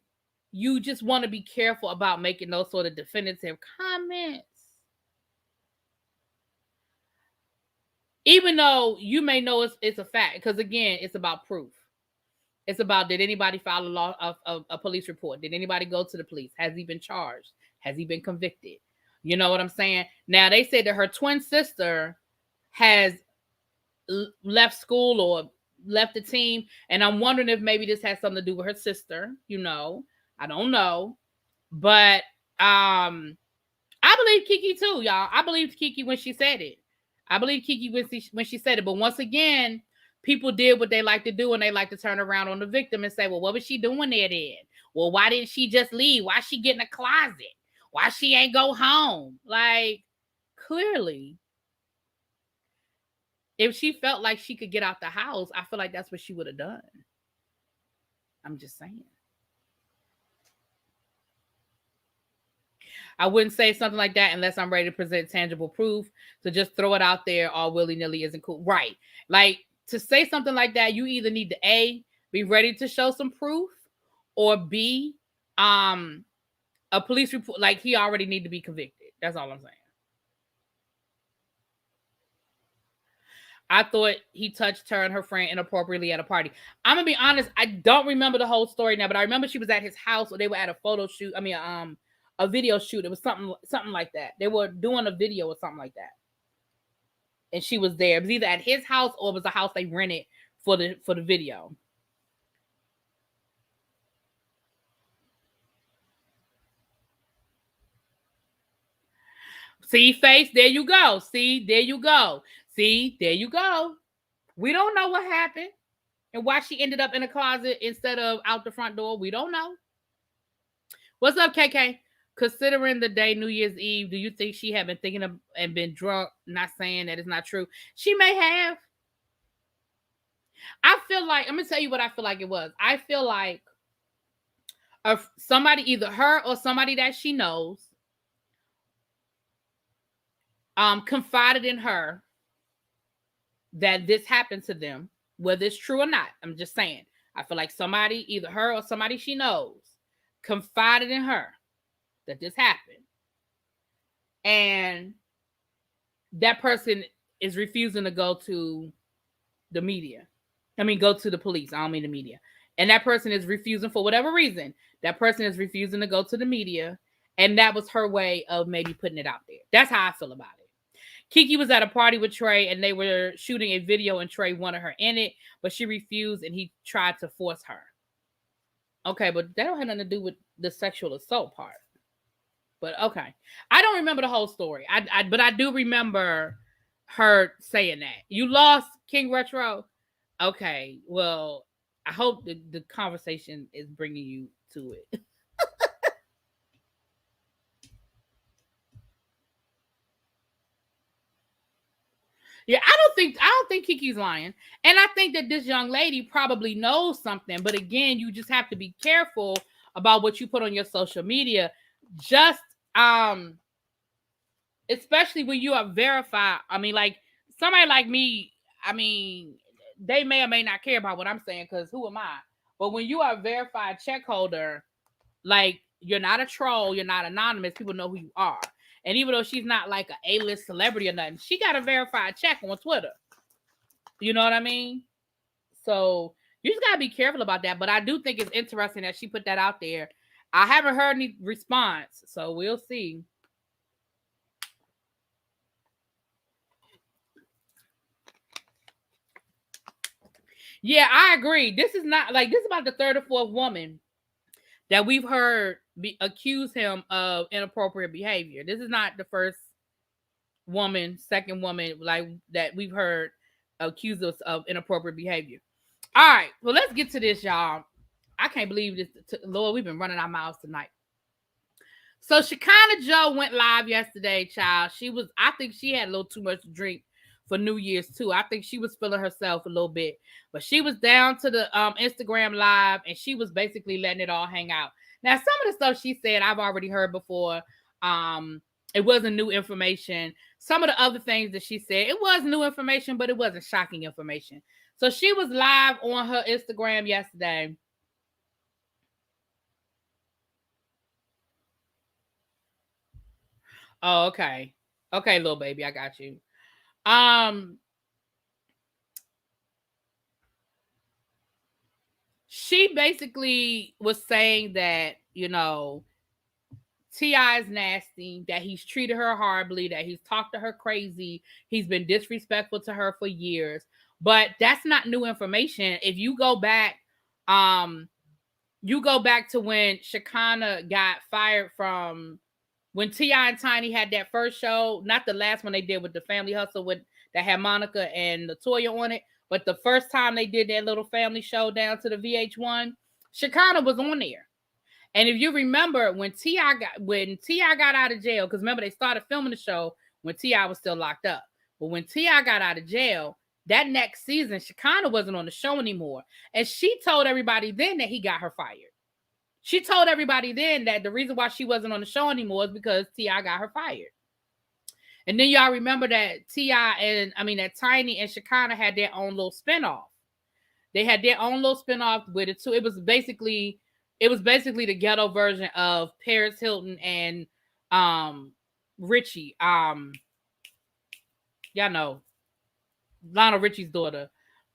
you just want to be careful about making those sort of definitive comments. Even though you may know it's a fact, because again, it's about proof. It's about, did anybody file a police report? Did anybody go to the police? Has he been charged? Has he been convicted? You know what I'm saying? Now, they said that her twin sister has left school or left the team, and I'm wondering if maybe this has something to do with her sister. I don't know, but I believe Keke too, y'all. I believed Keke when she said it. I believe Keke when she said it. But once again, people did what they like to do, and they like to turn around on the victim and say, well, what was she doing there then? Well, why didn't she just leave? Why she get in a closet? Why she ain't go home? Like, clearly, if she felt like she could get out the house, I feel like that's what she would have done. I'm just saying. I wouldn't say something like that unless I'm ready to present tangible proof. So just throw it out there all willy-nilly isn't cool. Right. Like, to say something like that, you either need to A, be ready to show some proof, or B, a police report. Like, he already need to be convicted. That's all I'm saying. I thought he touched her and her friend inappropriately at a party. I'm gonna be honest, I don't remember the whole story now, but I remember she was at his house, or they were at a photo shoot. A video shoot. It was something like that. They were doing a video or something like that, and she was there. It was either at his house or it was a house they rented for the video. See, face, there you go. See, there you go. See, there you go. We don't know what happened and why she ended up in a closet instead of out the front door. We don't know. What's up, KK? Considering the day New Year's Eve, do you think she had been thinking of and been drunk? Not saying that it's not true. She may have. I feel like, I'm going to tell you what I feel like it was. I feel like somebody, either her or somebody that she knows, confided in her that this happened to them, whether it's true or not. I'm just saying. I feel like somebody, either her or somebody she knows, confided in her that this happened. And that person is refusing to go to the media. Go to the police. I don't mean the media. And that person is refusing for whatever reason. That person is refusing to go to the media. And that was her way of maybe putting it out there. That's how I feel about it. Keke was at a party with Trey, and they were shooting a video, and Trey wanted her in it, but she refused, and he tried to force her. Okay, but that don't have nothing to do with the sexual assault part. But okay. I don't remember the whole story. But I do remember her saying that. You lost, King Retro? Okay, well, I hope the conversation is bringing you to it. Yeah, I don't think Kiki's lying. And I think that this young lady probably knows something. But again, you just have to be careful about what you put on your social media. Just especially when you are verified. I mean, like somebody like me, I mean, they may or may not care about what I'm saying because who am I? But when you are a verified check holder, like you're not a troll, you're not anonymous, people know who you are. And even though she's not like an A-list celebrity or nothing, she got a verified check on Twitter. You know what I mean? So you just gotta be careful about that. But I do think it's interesting that she put that out there. I haven't heard any response, so we'll see. Yeah, I agree. This is not like this is about the third or fourth woman that we've heard accuse him of inappropriate behavior. This is not the first woman, second woman like that we've heard accuse us of inappropriate behavior. All right, well let's get to this, y'all. I can't believe this. Lord, we've been running our mouths tonight. So Shekinah Joe went live yesterday, child. I think she had a little too much to drink for New Year's too. I think she was feeling herself a little bit, but she was down to the Instagram live and she was basically letting it all hang out. Now, some of the stuff she said I've already heard before. It wasn't new information. Some of the other things that she said, it was new information, but it wasn't shocking information. So she was live on her Instagram yesterday. Oh, okay. Okay, little baby, I got you. Um, she basically was saying that, T.I is nasty, that he's treated her horribly, that he's talked to her crazy, he's been disrespectful to her for years. But that's not new information. If you go back to when Shekinah got fired from when T.I and Tiny had that first show, not the last one they did with the Family Hustle with that had Monica and Latoya on it, but the first time they did that little family show down to the VH1, Shekinah was on there. And if you remember when T.I got out of jail, because remember they started filming the show when T.I was still locked up. But when T.I got out of jail, that next season, Shekinah wasn't on the show anymore. And she told everybody then that he got her fired. She told everybody then that the reason why she wasn't on the show anymore is because T.I got her fired. And then y'all remember that that Tiny and Shekinah had their own little spinoff. They had their own little spinoff with it too. It was basically the ghetto version of Paris Hilton and Richie. Y'all know Lionel Richie's daughter.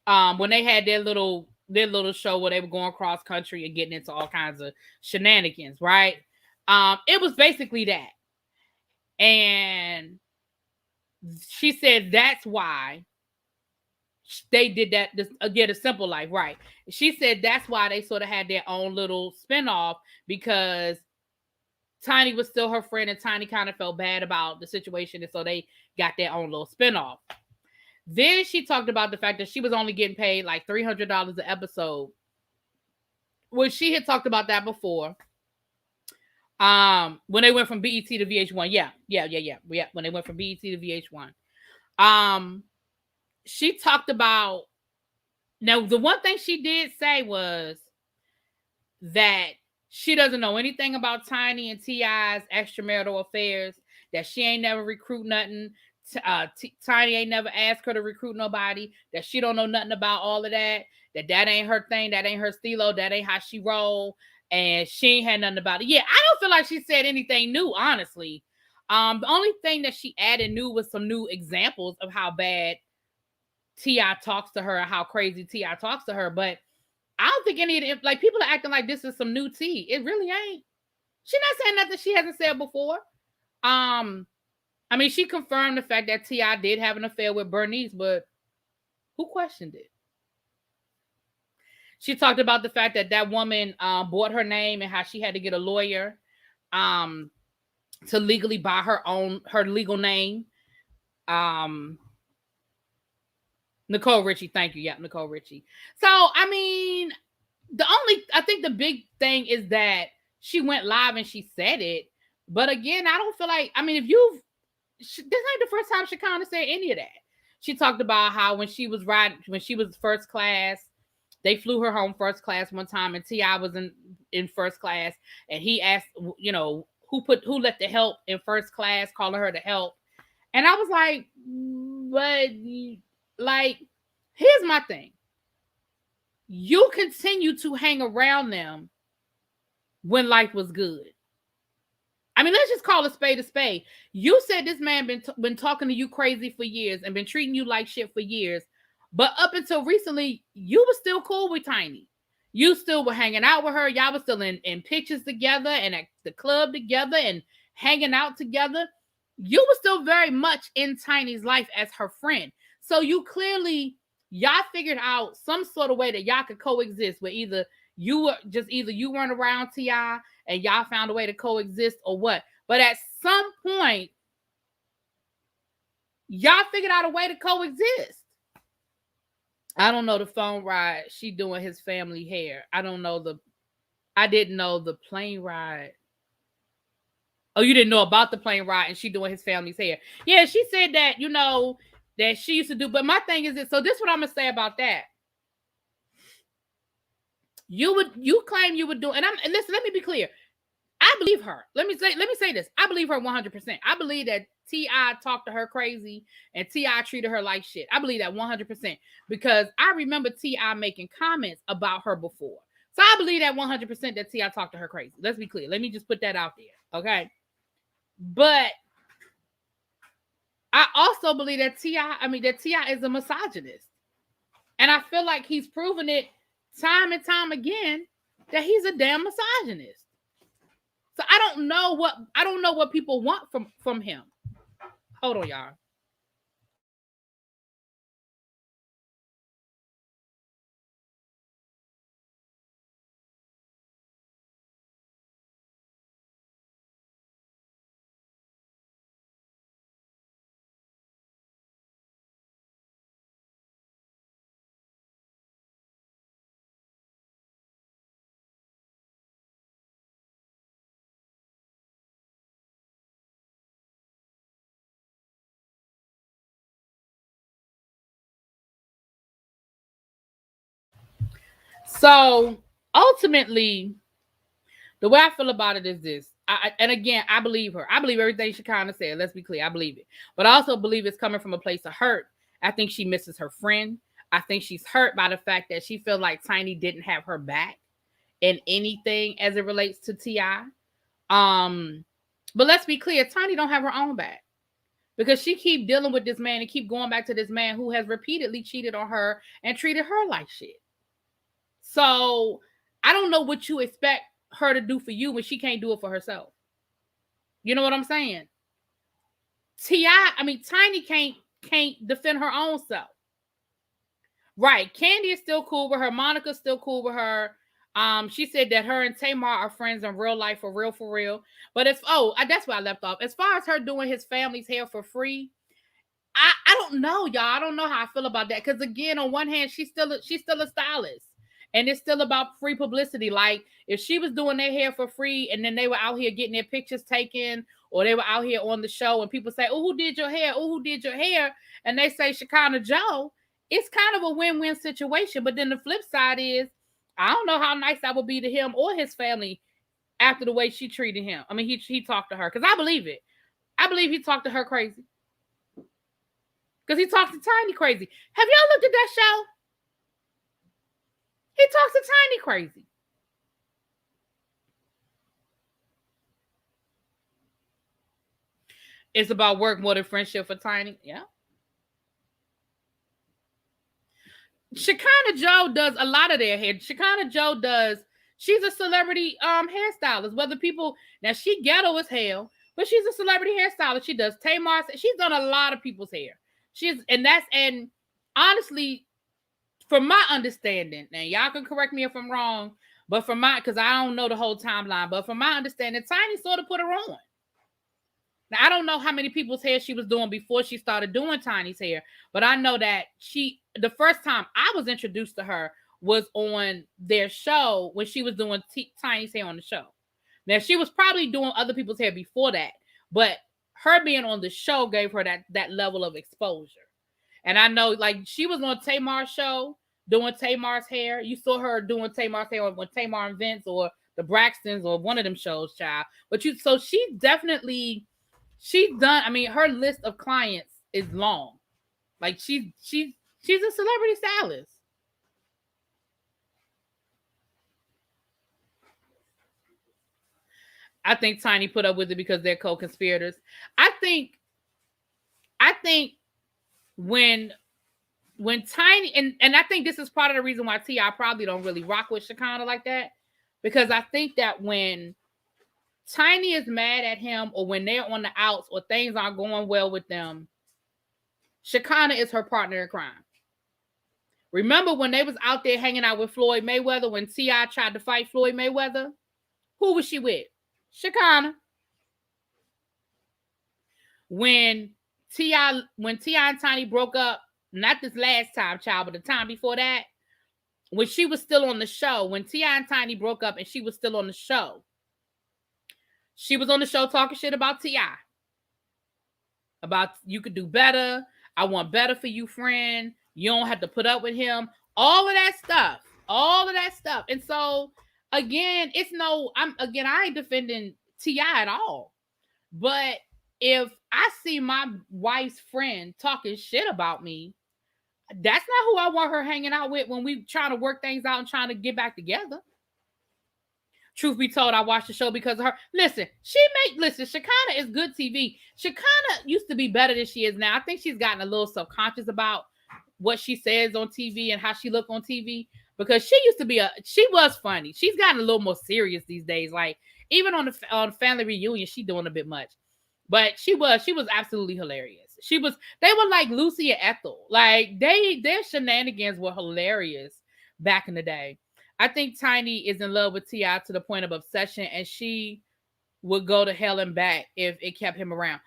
When they had their little show where they were going cross country and getting into all kinds of shenanigans, right? It was basically that. And she said that's why they did that. Get a simple life, right? She said that's why they sort of had their own little spinoff because Tiny was still her friend and Tiny kind of felt bad about the situation. And so they got their own little spinoff. Then she talked about the fact that she was only getting paid like $300 an episode. Well, she had talked about that before. When they went from BET to VH1. Yeah. When they went from BET to VH1. She talked about, now the one thing she did say was that she doesn't know anything about Tiny and T.I.'s extramarital affairs, that she ain't never recruit nothing. Tiny ain't never asked her to recruit nobody, that she don't know nothing about all of that, that ain't her thing, that ain't her stilo, that ain't how she roll, and she ain't had nothing about it. Yeah, I don't feel like she said anything new, honestly. The only thing that she added new was some new examples of how bad T.I talks to her and how crazy T.I talks to her, but I don't think any of it, like people are acting like this is some new tea. It really ain't. She's not saying nothing she hasn't said before. She confirmed the fact that T.I did have an affair with Bernice, but who questioned it? She talked about the fact that that woman bought her name and how she had to get a lawyer to legally buy her legal name. Nicole Richie, thank you. Yeah, Nicole Richie. So, I mean, I think the big thing is that she went live and she said it. But again, I don't feel like, I mean, this ain't the first time Shekinah said any of that. She talked about how when she was first class, they flew her home first class one time, and T.I was in first class, and he asked, you know, who let the help in first class, calling her to help. And I was like, but like, here's my thing. You continue to hang around them when life was good. I mean, let's just call a spade a spade. You said this man been talking to you crazy for years and been treating you like shit for years. But up until recently, you were still cool with Tiny. You still were hanging out with her. Y'all were still in pictures together and at the club together and hanging out together. You were still very much in Tiny's life as her friend. So you clearly, y'all figured out some sort of way that y'all could coexist where either you weren't around T.I and y'all found a way to coexist or what. But at some point, y'all figured out a way to coexist. I don't know the phone ride. She doing his family hair. I didn't know the plane ride. Oh, you didn't know about the plane ride and she doing his family's hair. Yeah, she said that, you know, that she used to do. But my thing is this. So this is what I'm going to say about that. You claim you would do, and listen, let me be clear. I believe her. Let me say this. I believe her 100%. I believe that T.I talked to her crazy and T.I treated her like shit. I believe that 100% because I remember T.I making comments about her before. So I believe that 100% that T.I talked to her crazy. Let's be clear. Let me just put that out there. Okay. But I also believe that T.I is a misogynist. And I feel like he's proven it time and time again that he's a damn misogynist. So I don't know what people want from him. Hold on, y'all. So ultimately, the way I feel about it is this. And again, I believe her. I believe everything she kind of said. Let's be clear. I believe it. But I also believe it's coming from a place of hurt. I think she misses her friend. I think she's hurt by the fact that she feels like Tiny didn't have her back in anything as it relates to T.I. But let's be clear. Tiny don't have her own back. Because she keep dealing with this man and keep going back to this man who has repeatedly cheated on her and treated her like shit. So I don't know what you expect her to do for you when she can't do it for herself. You know what I'm saying? Tiny can't defend her own self. Right. Candy is still cool with her. Monica's still cool with her. She said that her and Tamar are friends in real life, for real. But that's where I left off. As far as her doing his family's hair for free, I don't know, y'all. I don't know how I feel about that. Because again, on one hand, she's still a stylist. And it's still about free publicity. Like, if she was doing their hair for free and then they were out here getting their pictures taken, or they were out here on the show and people say, oh, who did your hair? Oh, who did your hair? And they say Shekinah Joe, it's kind of a win-win situation. But then the flip side is, I don't know how nice that would be to him or his family after the way she treated him. I mean, he talked to her. Because I believe it. I believe he talked to her crazy. Because he talks to Tiny crazy. Have y'all looked at that show? He talks to Tiny crazy. It's about work more than friendship for Tiny. Yeah. Shekinah Joe does a lot of their hair. Shekinah Joe does. She's a celebrity hairstylist. Whether people now she ghetto as hell, but she's a celebrity hairstylist. She does Tamar's. She's done a lot of people's hair. And honestly, from my understanding, now y'all can correct me if I'm wrong, but because I don't know the whole timeline, but from my understanding, Tiny sort of put her on. Now, I don't know how many people's hair she was doing before she started doing Tiny's hair, but I know that the first time I was introduced to her was on their show when she was doing Tiny's hair on the show. Now, she was probably doing other people's hair before that, but her being on the show gave her that level of exposure. And I know, like, she was on Tamar's show doing Tamar's hair. You saw her doing Tamar's hair when Tamar and Vince or the Braxtons or one of them shows, child. So she definitely... she's done. I mean, her list of clients is long. Like she's a celebrity stylist. I think Tiny put up with it because they're co-conspirators. I think when Tiny and I think this is part of the reason why T.I probably don't really rock with Shekinah like that, because I think that when Tiny is mad at him or when they're on the outs or things aren't going well with them, Shekinah is her partner in crime. Remember when they was out there hanging out with Floyd Mayweather when T.I tried to fight Floyd Mayweather? Who was she with? Shekinah. When T.I and Tiny broke up, not this last time, child, but the time before that, when she was still on the show, when T.I and Tiny broke up and she was still on the show, she was on the show talking shit about T.I. About you could do better. I want better for you, friend. You don't have to put up with him. All of that stuff. And so, again, I ain't defending T.I at all. But if I see my wife's friend talking shit about me, that's not who I want her hanging out with when we trying to work things out and trying to get back together. Truth be told, I watched the show because of her. Listen, Shekinah is good TV. Shekinah used to be better than she is now. I think she's gotten a little self-conscious about what she says on TV and how she look on TV, because she was funny. She's gotten a little more serious these days. Like, even on Family Reunion, she doing a bit much. But she was absolutely hilarious. They were like Lucy and Ethel. Like, their shenanigans were hilarious back in the day. I think Tiny is in love with T.I to the point of obsession, and she would go to hell and back if it kept him around.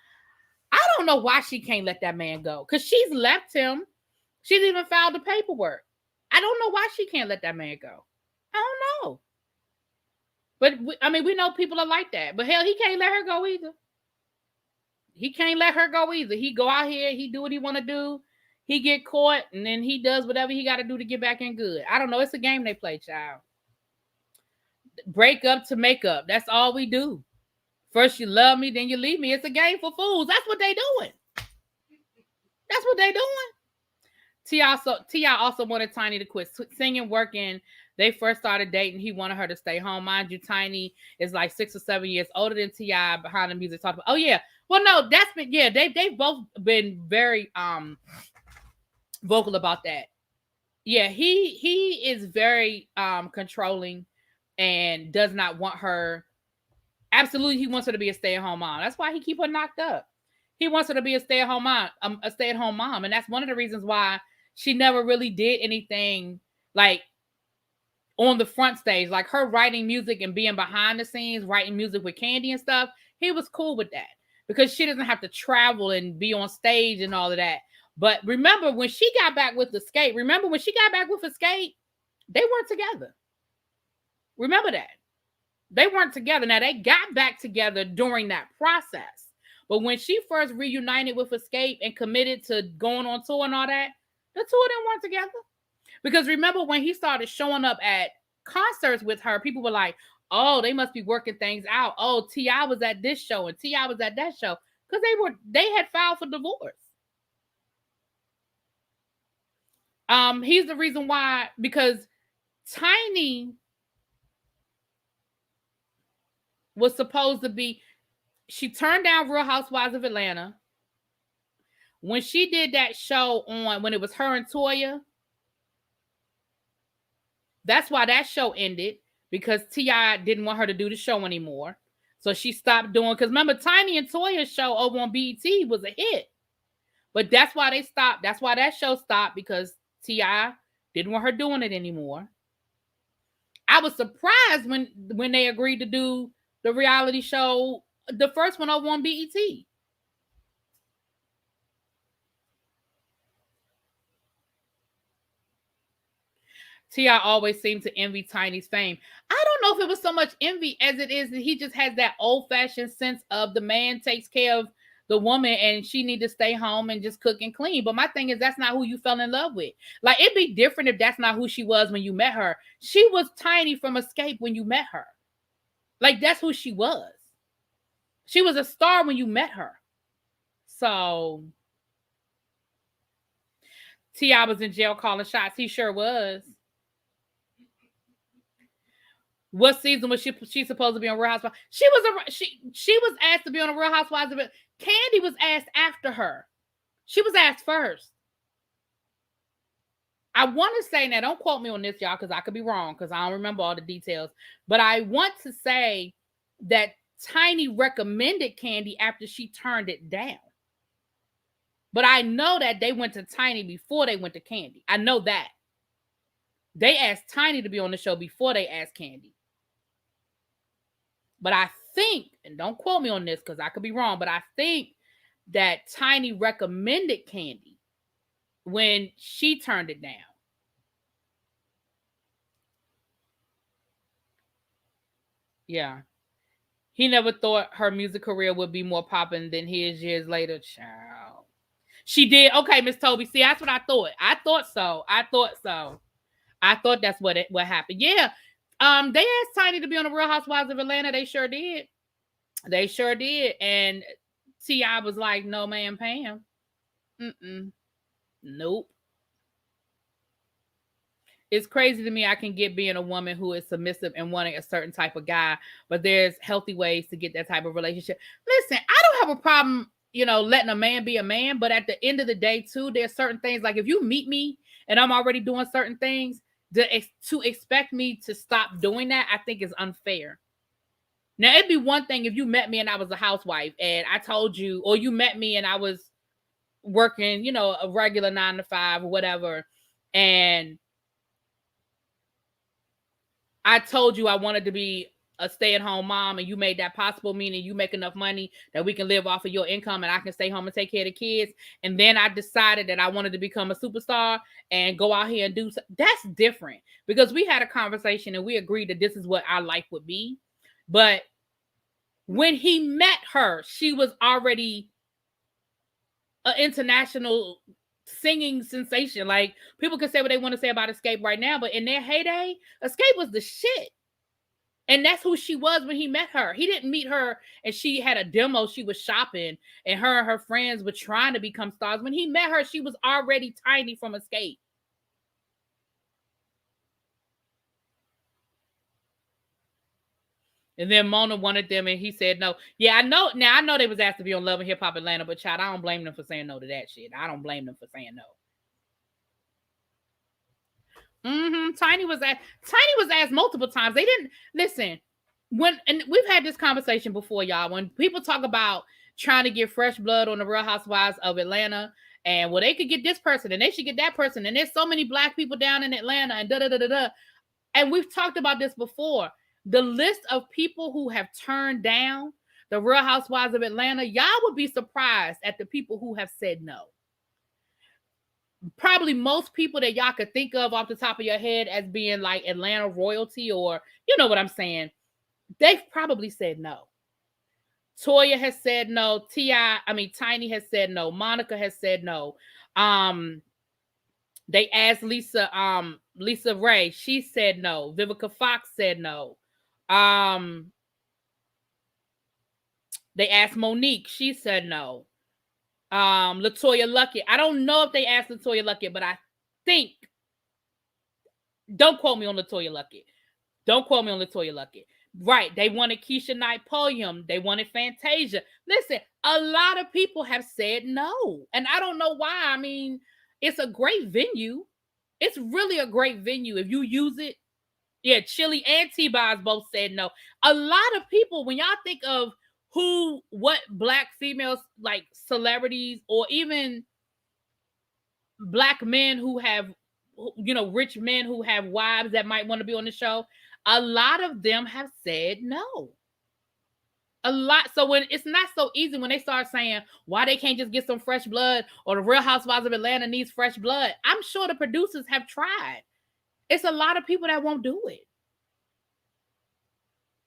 I don't know why she can't let that man go, because she's left him. She's even filed the paperwork. I don't know why she can't let that man go. I don't know. But, we know people are like that. But hell, he can't let her go either. He go out here, he do what he want to do. He get caught, and then he does whatever he got to do to get back in good. I don't know. It's a game they play, child. Break up to make up. That's all we do. First you love me, then you leave me. It's a game for fools. That's what they doing. T.I also wanted Tiny to quit singing, working. They first started dating. He wanted her to stay home. Mind you, Tiny is like 6 or 7 years older than T.I. behind the music. Talk about, oh yeah. Well, no, they've both been very vocal about that. Yeah, he is very controlling and does not want her. Absolutely, he wants her to be a stay-at-home mom. That's why he keep her knocked up. He wants her to be a stay-at-home mom, and that's one of the reasons why she never really did anything like on the front stage, like her writing music and being behind the scenes, writing music with Candy and stuff. He was cool with that because she doesn't have to travel and be on stage and all of that. But remember when she got back with Escape, they weren't together. Remember that. They weren't together. Now, they got back together during that process. But when she first reunited with Escape and committed to going on tour and all that, the two of them weren't together. Because remember when he started showing up at concerts with her, people were like, oh, they must be working things out. Oh, T.I was at this show and T.I was at that show. Because they had filed for divorce. He's the reason why, because Tiny was supposed to be, she turned down Real Housewives of Atlanta. When she did that show when it was her and Toya, that's why that show ended, because T.I didn't want her to do the show anymore. So she stopped doing, because remember, Tiny and Toya's show over on BET was a hit. But that's why they stopped. That's why that show stopped, because T.I didn't want her doing it anymore. I was surprised when they agreed to do the reality show, the first one over on BET. T.I always seemed to envy Tiny's fame. I don't know if it was so much envy as it is that he just has that old-fashioned sense of the man takes care of the woman and she need to stay home and just cook and clean. But my thing is, that's not who you fell in love with. Like, it'd be different if that's not who she was when you met her. She was Tiny from Escape when you met her. Like, that's who she was. She was a star when you met her. So T.I was in jail calling shots. He sure was. What season was she supposed to be on Real Housewives? She was asked to be on a Real Housewives, but Candy was asked after her. She was asked first. I want to say, now don't quote me on this, y'all, because I could be wrong, because I don't remember all the details. But I want to say that Tiny recommended Candy after she turned it down. But I know that they went to Tiny before they went to Candy. I know that. They asked Tiny to be on the show before they asked Candy. But I think, and don't quote me on this because I could be wrong, but I think that Tiny recommended Candy when she turned it down. Yeah. He never thought her music career would be more popping than his years later. Child. She did. Okay, Miss Toby. See, that's what I thought. I thought so. I thought that's what happened. Yeah. They asked Tiny to be on the Real Housewives of Atlanta. They sure did. And T.I was like, no, ma'am, Pam. Nope. It's crazy to me. I can get being a woman who is submissive and wanting a certain type of guy, but there's healthy ways to get that type of relationship. Listen, I don't have a problem, letting a man be a man, but at the end of the day, too, there's certain things, like if you meet me and I'm already doing certain things, to expect me to stop doing that, I think is unfair. Now, it'd be one thing if you met me and I was a housewife and I told you, or you met me and I was working, a regular 9 to 5 or whatever, and I told you I wanted to be a stay-at-home mom and you made that possible, meaning you make enough money that we can live off of your income and I can stay home and take care of the kids. And then I decided that I wanted to become a superstar and go out here and do so. That's different, because we had a conversation and we agreed that this is what our life would be. But when he met her, she was already an international singing sensation. Like, people can say what they want to say about Escape right now, but in their heyday, Escape was the shit. And that's who she was when he met her. He didn't meet her and she had a demo she was shopping and her and her friends were trying to become stars. When he met her, she was already Tiny from Escape. And then Mona wanted them and he said no. Yeah, I know. Now, I know they was asked to be on Love and Hip Hop Atlanta, but child, I don't blame them for saying no to that shit. I don't blame them for saying no. Tiny was asked multiple times. They didn't listen. And we've had this conversation before, y'all. When people talk about trying to get fresh blood on the Real Housewives of Atlanta, and they could get this person and they should get that person, and there's so many black people down in Atlanta, and da. And we've talked about this before. The list of people who have turned down the Real Housewives of Atlanta, y'all would be surprised at the people who have said no. Probably most people that y'all could think of off the top of your head as being like Atlanta royalty, or you know what I'm saying, they've probably said no. Toya has said no. Tiny has said no. Monica has said no. They asked Lisa Ray. She said no. Vivica Fox said no. They asked Monique. She said no. LaToya Luckett. I don't know if they asked LaToya Luckett, but I think, don't quote me on LaToya Luckett. Right. They wanted Keisha Knight Podium. They wanted Fantasia. Listen, a lot of people have said no. And I don't know why. I mean, it's a great venue. It's really a great venue if you use it. Yeah, Chili and T-Boz both said no. A lot of people, when y'all think of what black females, like celebrities, or even black men who have, rich men who have wives that might want to be on the show, a lot of them have said no. A lot. So when it's not so easy when they start saying why they can't just get some fresh blood, or the Real Housewives of Atlanta needs fresh blood, I'm sure the producers have tried. It's a lot of people that won't do it.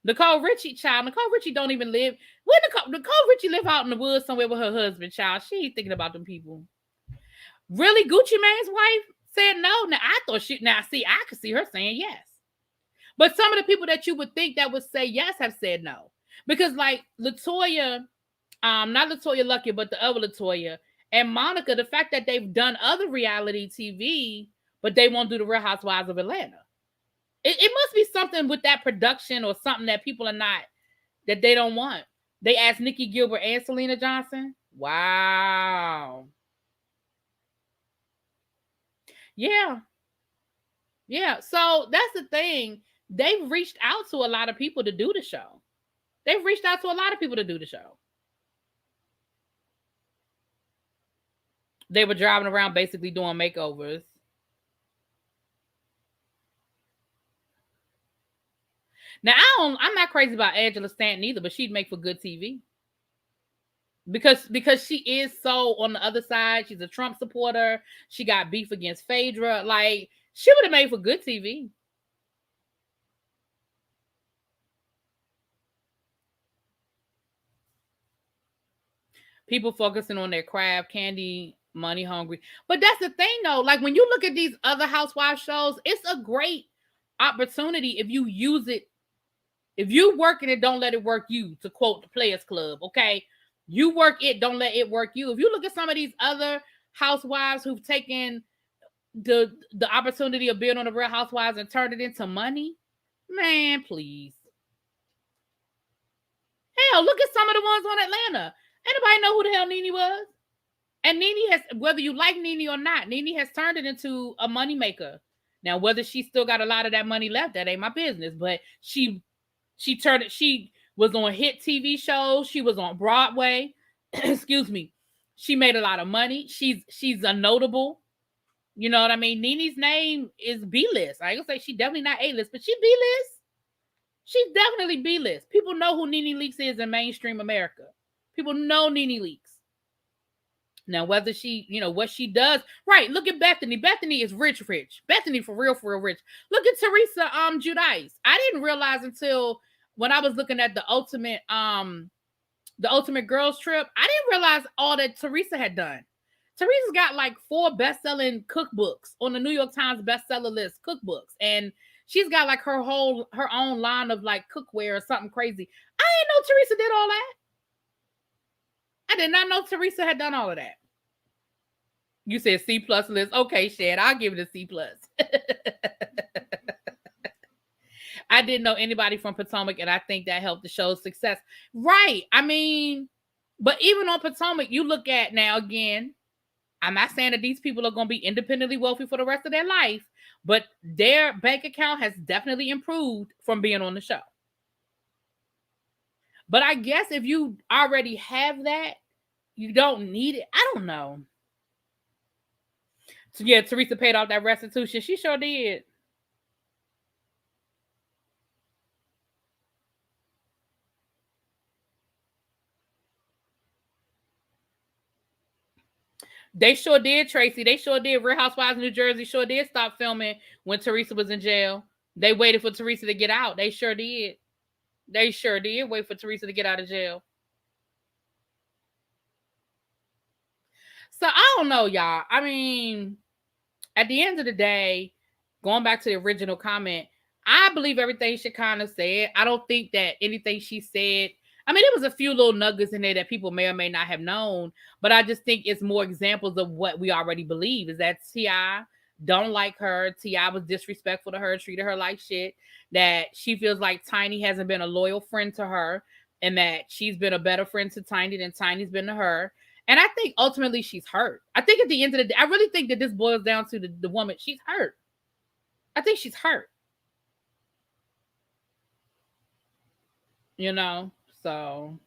Nicole Richie, child. Nicole Richie don't even live. Where Nicole Richie live out in the woods somewhere with her husband, child. She ain't thinking about them people. Really, Gucci Mane's wife said no. Now I thought she. Now see, I could see her saying yes. But some of the people that you would think that would say yes have said no. Because like Latoya, not Latoya Lucky, but the other Latoya and Monica, the fact that they've done other reality TV, but they won't do the Real Housewives of Atlanta. It must be something with that production or something that people are not, that they don't want. They asked Nikki Gilbert and Selena Johnson. Wow. Yeah. Yeah. So that's the thing. They've reached out to a lot of people to do the show. They've reached out to a lot of people to do the show. They were driving around basically doing makeovers. Now I'm not crazy about Angela Stanton either, but she'd make for good TV. Because she is so on the other side. She's a Trump supporter. She got beef against Phaedra. Like, she would have made for good TV. People focusing on their craft, candy, money hungry. But that's the thing though. Like, when you look at these other housewife shows, it's a great opportunity if you use it. If you work it, don't let it work you, to quote the Players Club. Okay. You work it, don't let it work you. If you look at some of these other housewives who've taken the opportunity of being on the Real Housewives and turned it into money, man, please. Hell, look at some of the ones on Atlanta. Anybody know who the hell Nene was? And Nene has, whether you like Nene or not, Nene has turned it into a moneymaker. Now, whether she still got a lot of that money left, that ain't my business. But she turned it. She was on hit TV shows. She was on Broadway. Excuse me. She made a lot of money. She's a notable. You know what I mean? Nene's name is B-list. I ain't gonna say she definitely not A-list, but she B-list. She's definitely B-list. People know who Nene Leakes is in mainstream America. People know Nene Leakes. Now, whether she, what she does, right? Look at Bethany. Bethany is rich. Bethany for real rich. Look at Teresa Giudice. I didn't realize until when I was looking at the ultimate girls trip, I didn't realize all that Teresa had done. Teresa's got like 4 best-selling cookbooks on the New York Times bestseller list, cookbooks, and she's got like her own line of like cookware or something crazy. I didn't know Teresa did all that. I did not know Teresa had done all of that. You said C+ list. Okay, Shad, I'll give it a C+. I didn't know anybody from Potomac, and I think that helped the show's success. Right. I mean, but even on Potomac, you look at now again, I'm not saying that these people are going to be independently wealthy for the rest of their life, but their bank account has definitely improved from being on the show. But I guess if you already have that, you don't need it. I don't know. So yeah, Teresa paid off that restitution. She sure did. They sure did, Tracy. They sure did. Real Housewives of New Jersey sure did stop filming when Teresa was in jail. They waited for Teresa to get out. They sure did. They sure did wait for Teresa to get out of jail. So I don't know, y'all. I mean, at the end of the day, going back to the original comment, I believe everything Shekinah said. I don't think that anything she said, I mean, there was a few little nuggets in there that people may or may not have known, but I just think it's more examples of what we already believe, is that T.I don't like her. T.I was disrespectful to her, treated her like shit, that she feels like Tiny hasn't been a loyal friend to her, and that she's been a better friend to Tiny than Tiny's been to her. And I think ultimately she's hurt. I think at the end of the day, I really think that this boils down to the woman. She's hurt. I think she's hurt. So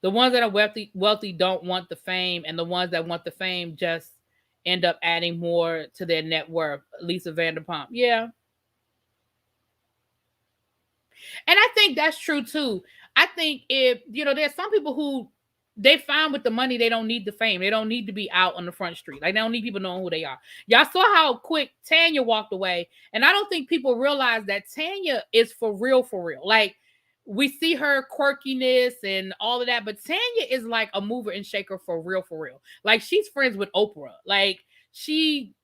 the ones that are wealthy don't want the fame, and the ones that want the fame just end up adding more to their net worth. Lisa Vanderpump. Yeah. And I think that's true too. I think if, there's some people who they fine with the money. They don't need the fame. They don't need to be out on the front street. Like, they don't need people knowing who they are. Y'all saw how quick Tanya walked away. And I don't think people realize that Tanya is for real, for real. Like, we see her quirkiness and all of that, but Tanya is like a mover and shaker for real, for real. Like, she's friends with Oprah. Like, she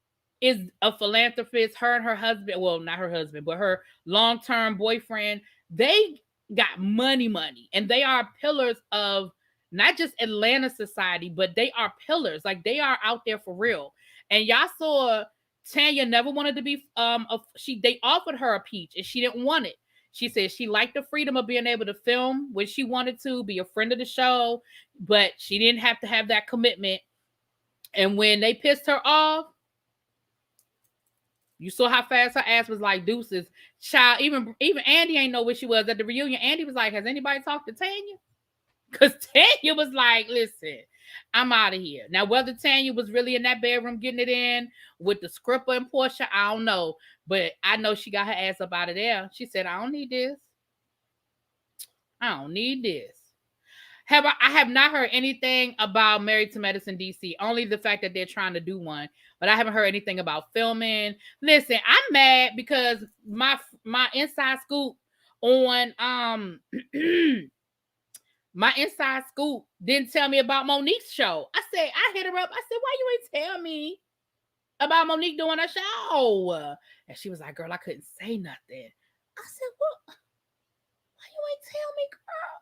is a philanthropist. Her and her husband, well, not her husband, but her long-term boyfriend, they got money. And they are pillars of not just Atlanta society, but they are pillars. Like, they are out there for real. And y'all saw Tanya never wanted to be they offered her a peach and she didn't want it. She said she liked the freedom of being able to film when she wanted to, be a friend of the show, but she didn't have to have that commitment. And when they pissed her off, you saw how fast her ass was like deuces. Child, even Andy ain't know where she was at the reunion. Andy was like, has anybody talked to Tanya? Because Tanya was like, listen, I'm out of here. Now, whether Tanya was really in that bedroom getting it in with the Scripper and Portia, I don't know. But I know she got her ass up out of there. She said, I don't need this. I don't need this. I have not heard anything about Married to Medicine DC. Only the fact that they're trying to do one. But I haven't heard anything about filming. Listen, I'm mad because my inside scoop on my inside scoop didn't tell me about Monique's show. I hit her up. I said, why you ain't tell me about Monique doing a show? And she was like, girl, I couldn't say nothing. I said, well, why you ain't tell me, girl?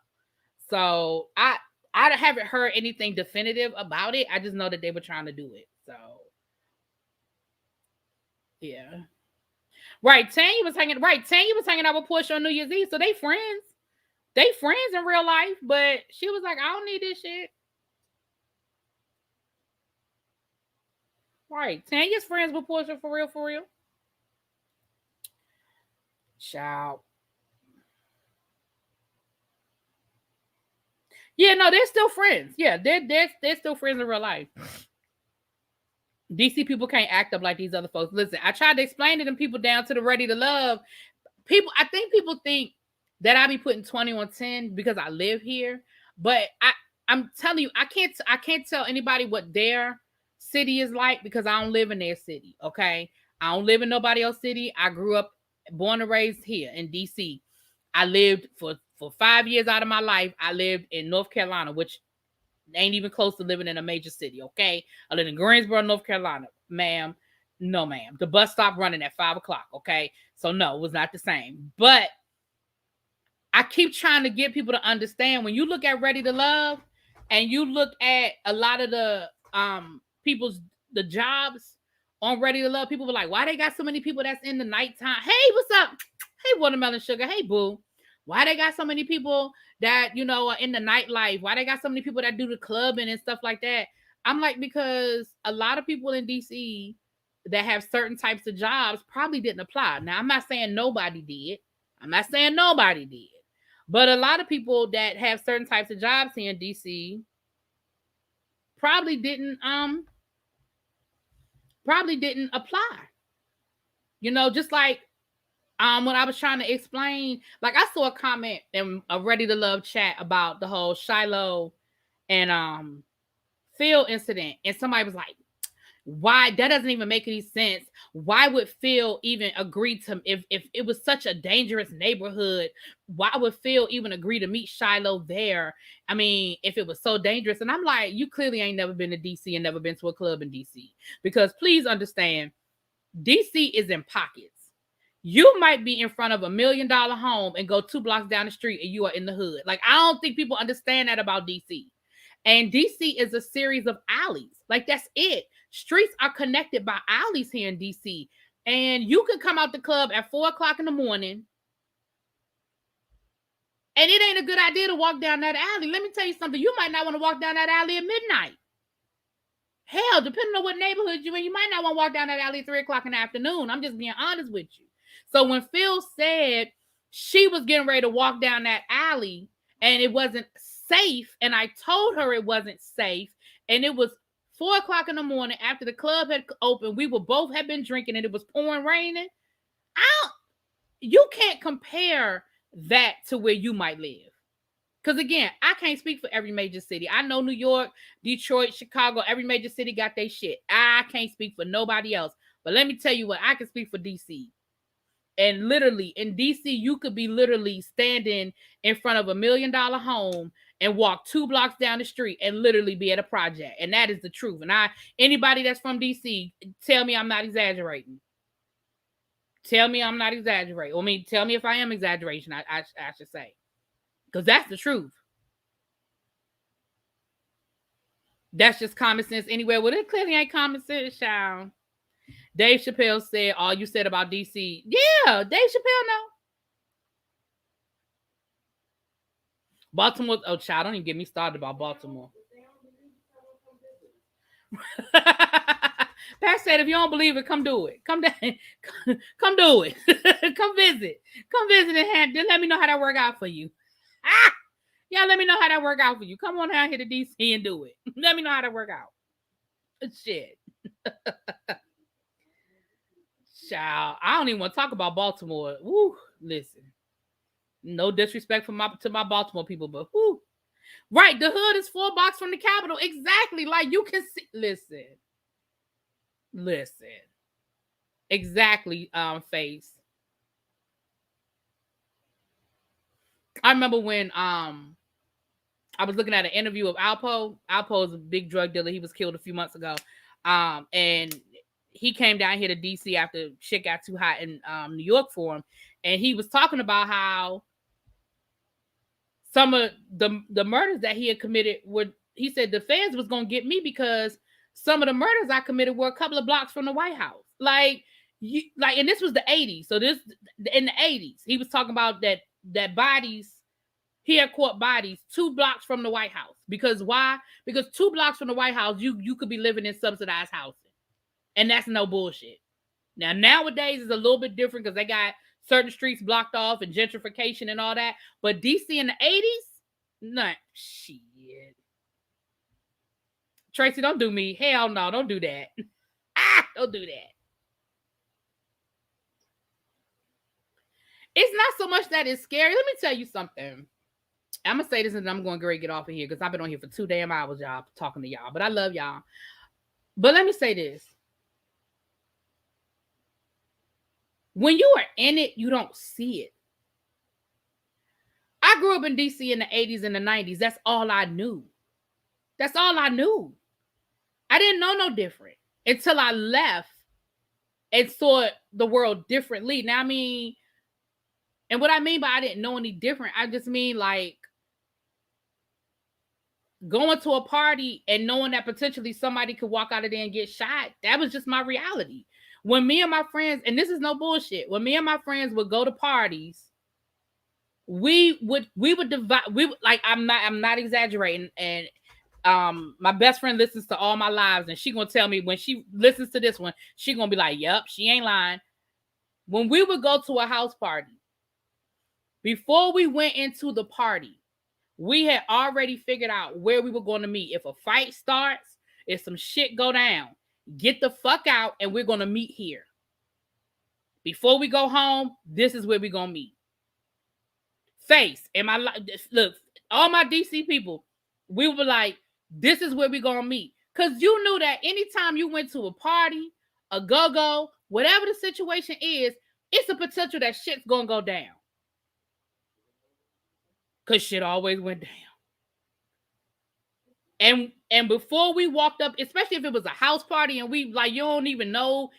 So I haven't heard anything definitive about it. I just know that they were trying to do it. So yeah. Right. Tanya was hanging out with Portia on New Year's Eve. So they friends. They friends in real life, but she was like, I don't need this shit. Right. Tanya's friends with Portia for real, for real. Child. Yeah, no, they're still friends. Yeah, they're still friends in real life. DC people can't act up like these other folks. Listen, I tried to explain to them people down to the Ready to Love. I think people think that I be putting 20 on 10 because I live here. But I'm telling you, I can't tell anybody what their city is like because I don't live in their city. Okay. I don't live in nobody else's city. I grew up, born and raised here in DC. I lived for 5 years out of my life. I lived in North Carolina, which ain't even close to living in a major city. Okay. I live in Greensboro, North Carolina. Ma'am. No, ma'am. The bus stopped running at 5 o'clock. Okay. So no, it was not the same. But I keep trying to get people to understand when you look at Ready to Love and you look at a lot of the the jobs on Ready to Love, people were like, why they got so many people that's in the nighttime? Hey, what's up? Hey, Watermelon Sugar. Hey, boo. Why they got so many people that, are in the nightlife? Why they got so many people that do the clubbing and stuff like that? I'm like, because a lot of people in DC that have certain types of jobs probably didn't apply. Now, I'm not saying nobody did. But a lot of people that have certain types of jobs here in DC probably didn't apply. Just like when I was trying to explain, like I saw a comment in a Ready to Love chat about the whole Shiloh and Phil incident, and somebody was like, why? That doesn't even make any sense. Why would Phil even agree to, if it was such a dangerous neighborhood, why would Phil even agree to meet Shiloh there? I mean, if it was so dangerous. And I'm like, you clearly ain't never been to DC and never been to a club in DC. Because please understand, DC is in pockets. You might be in front of $1 million home and go 2 blocks down the street and you are in the hood. Like, I don't think people understand that about DC. And DC is a series of alleys. Like, that's it. Streets are connected by alleys here in DC. And you can come out the club at 4 o'clock in the morning. And it ain't a good idea to walk down that alley. Let me tell you something. You might not want to walk down that alley at midnight. Hell, depending on what neighborhood you're in, you might not want to walk down that alley at 3 o'clock in the afternoon. I'm just being honest with you. So when Phil said she was getting ready to walk down that alley and it wasn't safe, and I told her it wasn't safe, and it was 4 o'clock in the morning after the club had opened, we were both had been drinking and it was pouring raining. You can't compare that to where you might live. Because again, I can't speak for every major city. I know New York, Detroit, Chicago, every major city got their shit. I can't speak for nobody else. But let me tell you what, I can speak for DC. And literally in DC, you could be literally standing in front of $1 million home and walk 2 blocks down the street and literally be at a project. And that is the truth. And anybody that's from DC, tell me I'm not exaggerating. Tell me I'm not exaggerating. I mean, tell me if I am exaggeration, I should say. Because that's the truth. That's just common sense anywhere. Well, it clearly ain't common sense, child. Dave Chappelle said, all you said about DC. Yeah, Dave Chappelle, no. Baltimore, oh, child, don't even get me started about Baltimore. Pat said, if you don't believe it, come do it. Come down. Come do it. Come visit. Come visit and let me know how that work out for you. Yeah, let me know how that work out for you. Come on down here to DC and do it. Let me know how that work out. Shit. Child, I don't even want to talk about Baltimore. Woo, listen. No disrespect to my Baltimore people, but whoo. Right, the hood is 4 blocks from the Capitol. Exactly. Like you can see. Listen. Exactly, Face. I remember when I was looking at an interview of Alpo. Alpo is a big drug dealer. He was killed a few months ago. And he came down here to DC after shit got too hot in New York for him. And he was talking about how some of the murders that he had committed he said the feds was going to get me because some of the murders I committed were a couple of blocks from the White House. And this was the 80s. So this in the 80s, he was talking about that bodies, he had caught bodies 2 blocks from the White House. Because why? Because 2 blocks from the White House, you could be living in subsidized housing. And that's no bullshit. Now, nowadays is a little bit different because they got certain streets blocked off and gentrification and all that. But DC in the 80s, nah, shit. Tracy, don't do me. Hell no, don't do that. Don't do that. It's not so much that it's scary. Let me tell you something. I'm going to say this and I'm going to get off of here because I've been on here for 2 damn hours, y'all, talking to y'all. But I love y'all. But let me say this. When you are in it, you don't see it. I grew up in DC in the 80s and the 90s. That's all I knew. That's all I knew. I didn't know no different until I left and saw the world differently. Now, I mean, and what I mean by I didn't know any different, I just mean like going to a party and knowing that potentially somebody could walk out of there and get shot. That was just my reality. When me and my friends, and this is no bullshit, when me and my friends would go to parties, we would divide. I'm not exaggerating. And my best friend listens to all my lives, and she gonna tell me when she listens to this one, she gonna be like, "Yep, she ain't lying." When we would go to a house party, before we went into the party, we had already figured out where we were going to meet. If a fight starts, if some shit go down, get the fuck out, and we're going to meet here. Before we go home, this is where we're going to meet. Face, look, all my DC people, we were like, this is where we're going to meet. Because you knew that anytime you went to a party, a go-go, whatever the situation is, it's a potential that shit's going to go down. Because shit always went down. And before we walked up, especially if it was a house party and we like, you don't even know,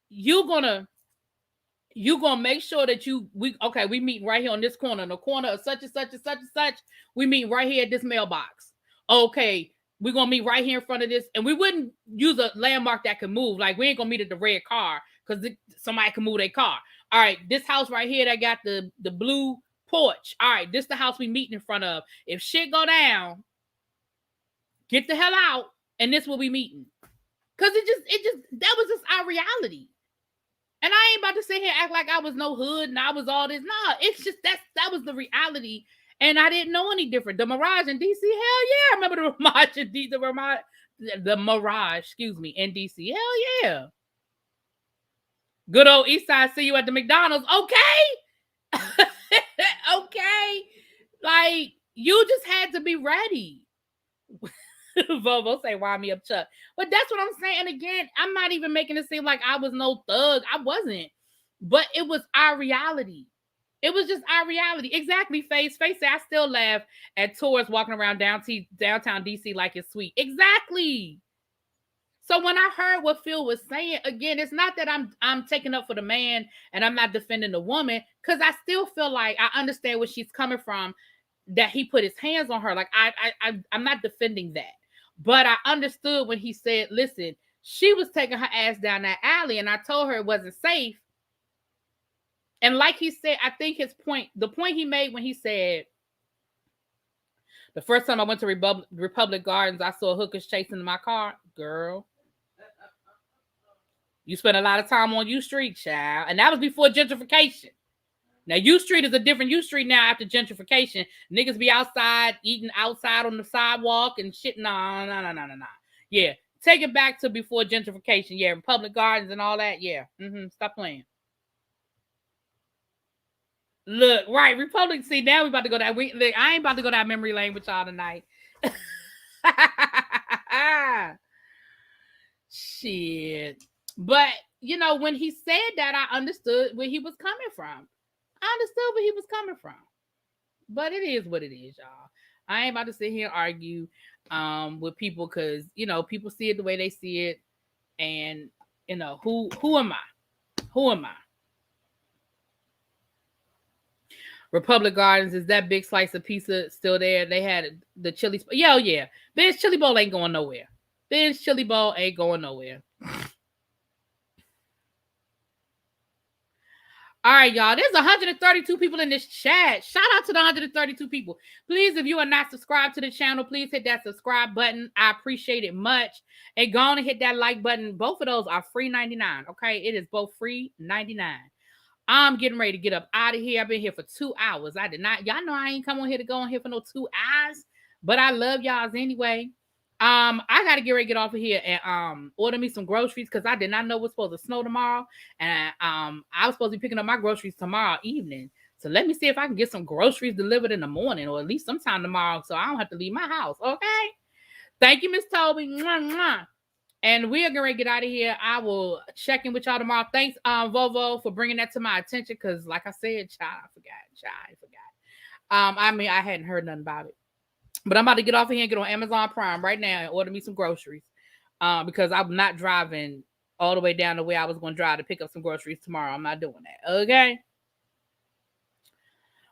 you're gonna make sure that we meet right here on this corner, in the corner of such and such and such and such. We meet right here at this mailbox. Okay, we're gonna meet right here in front of this, and we wouldn't use a landmark that can move. Like we ain't gonna meet at the red car because somebody can move their car. All right, this house right here that got the blue porch. All right, this the house we meeting in front of. If shit go down, get the hell out, and this will be meeting. Cause that was just our reality. And I ain't about to sit here and act like I was no hood and I was all this. Nah, it's just that was the reality, and I didn't know any different. The Mirage in DC, hell yeah, I remember the Mirage in DC, the Mirage, excuse me, in DC, hell yeah. Good old East Side, see you at the McDonald's, okay. Okay, Like, you just had to be ready. Vovo say, wind me up, Chuck. But that's what I'm saying. And again, I'm not even making it seem like I was no thug. I wasn't. But it was our reality. It was just our reality. Exactly, Face. Face said, I still laugh at tourists walking around downtown D.C. like it's sweet. Exactly. So when I heard what Phil was saying, again, it's not that I'm taking up for the man and I'm not defending the woman, because I still feel like I understand where she's coming from, that he put his hands on her. Like I'm not defending that. But I understood when he said, listen, she was taking her ass down that alley and I told her it wasn't safe. And like he said, I think the point he made when he said, the first time I went to Republic Gardens, I saw hookers chasing my car. Girl, you spent a lot of time on U Street, child. And that was before gentrification. Now, U Street is a different U Street now after gentrification. Niggas be outside, eating outside on the sidewalk and shit. No. Yeah, take it back to before gentrification. Yeah, Republic Gardens and all that. Yeah, stop playing. Look, right, Republic. See, now we about to go that. I ain't about to go that memory lane with y'all tonight. Shit. But, you know, when he said that, I understood where he was coming from. But it is what it is, y'all. I ain't about to sit here and argue with people because, you know, people see it the way they see it. And, you know, who am I? Republic Gardens, is that big slice of pizza still there? They had the chili. Yeah. Ben's Chili Bowl ain't going nowhere. All right, y'all. There's 132 people in this chat. Shout out to the 132 people. Please, if you are not subscribed to the channel, please hit that subscribe button. I appreciate it much. And go on and hit that like button. Both of those are free 99. Okay, it is both free 99. I'm getting ready to get up out of here. I've been here for 2 hours. Y'all know I ain't come on here to go on here for no 2 hours, but I love y'all anyway. I gotta get ready to get off of here and order me some groceries because I did not know it was supposed to snow tomorrow. And I was supposed to be picking up my groceries tomorrow evening. So let me see if I can get some groceries delivered in the morning or at least sometime tomorrow so I don't have to leave my house. Okay. Thank you, Miss Toby. Mwah, mwah. And we are going to get out of here. I will check in with y'all tomorrow. Thanks, Vovo, for bringing that to my attention. Because, like I said, I forgot. I hadn't heard nothing about it. But I'm about to get off of here and get on Amazon Prime right now and order me some groceries. Because I'm not driving all the way down the way I was going to drive to pick up some groceries tomorrow. I'm not doing that. Okay?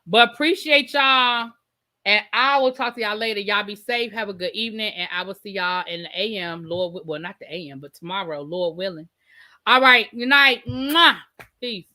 But appreciate y'all. And I will talk to y'all later. Y'all be safe. Have a good evening. And I will see y'all in the AM. Not the AM, but tomorrow, Lord willing. All right. Good night. Mwah. Peace.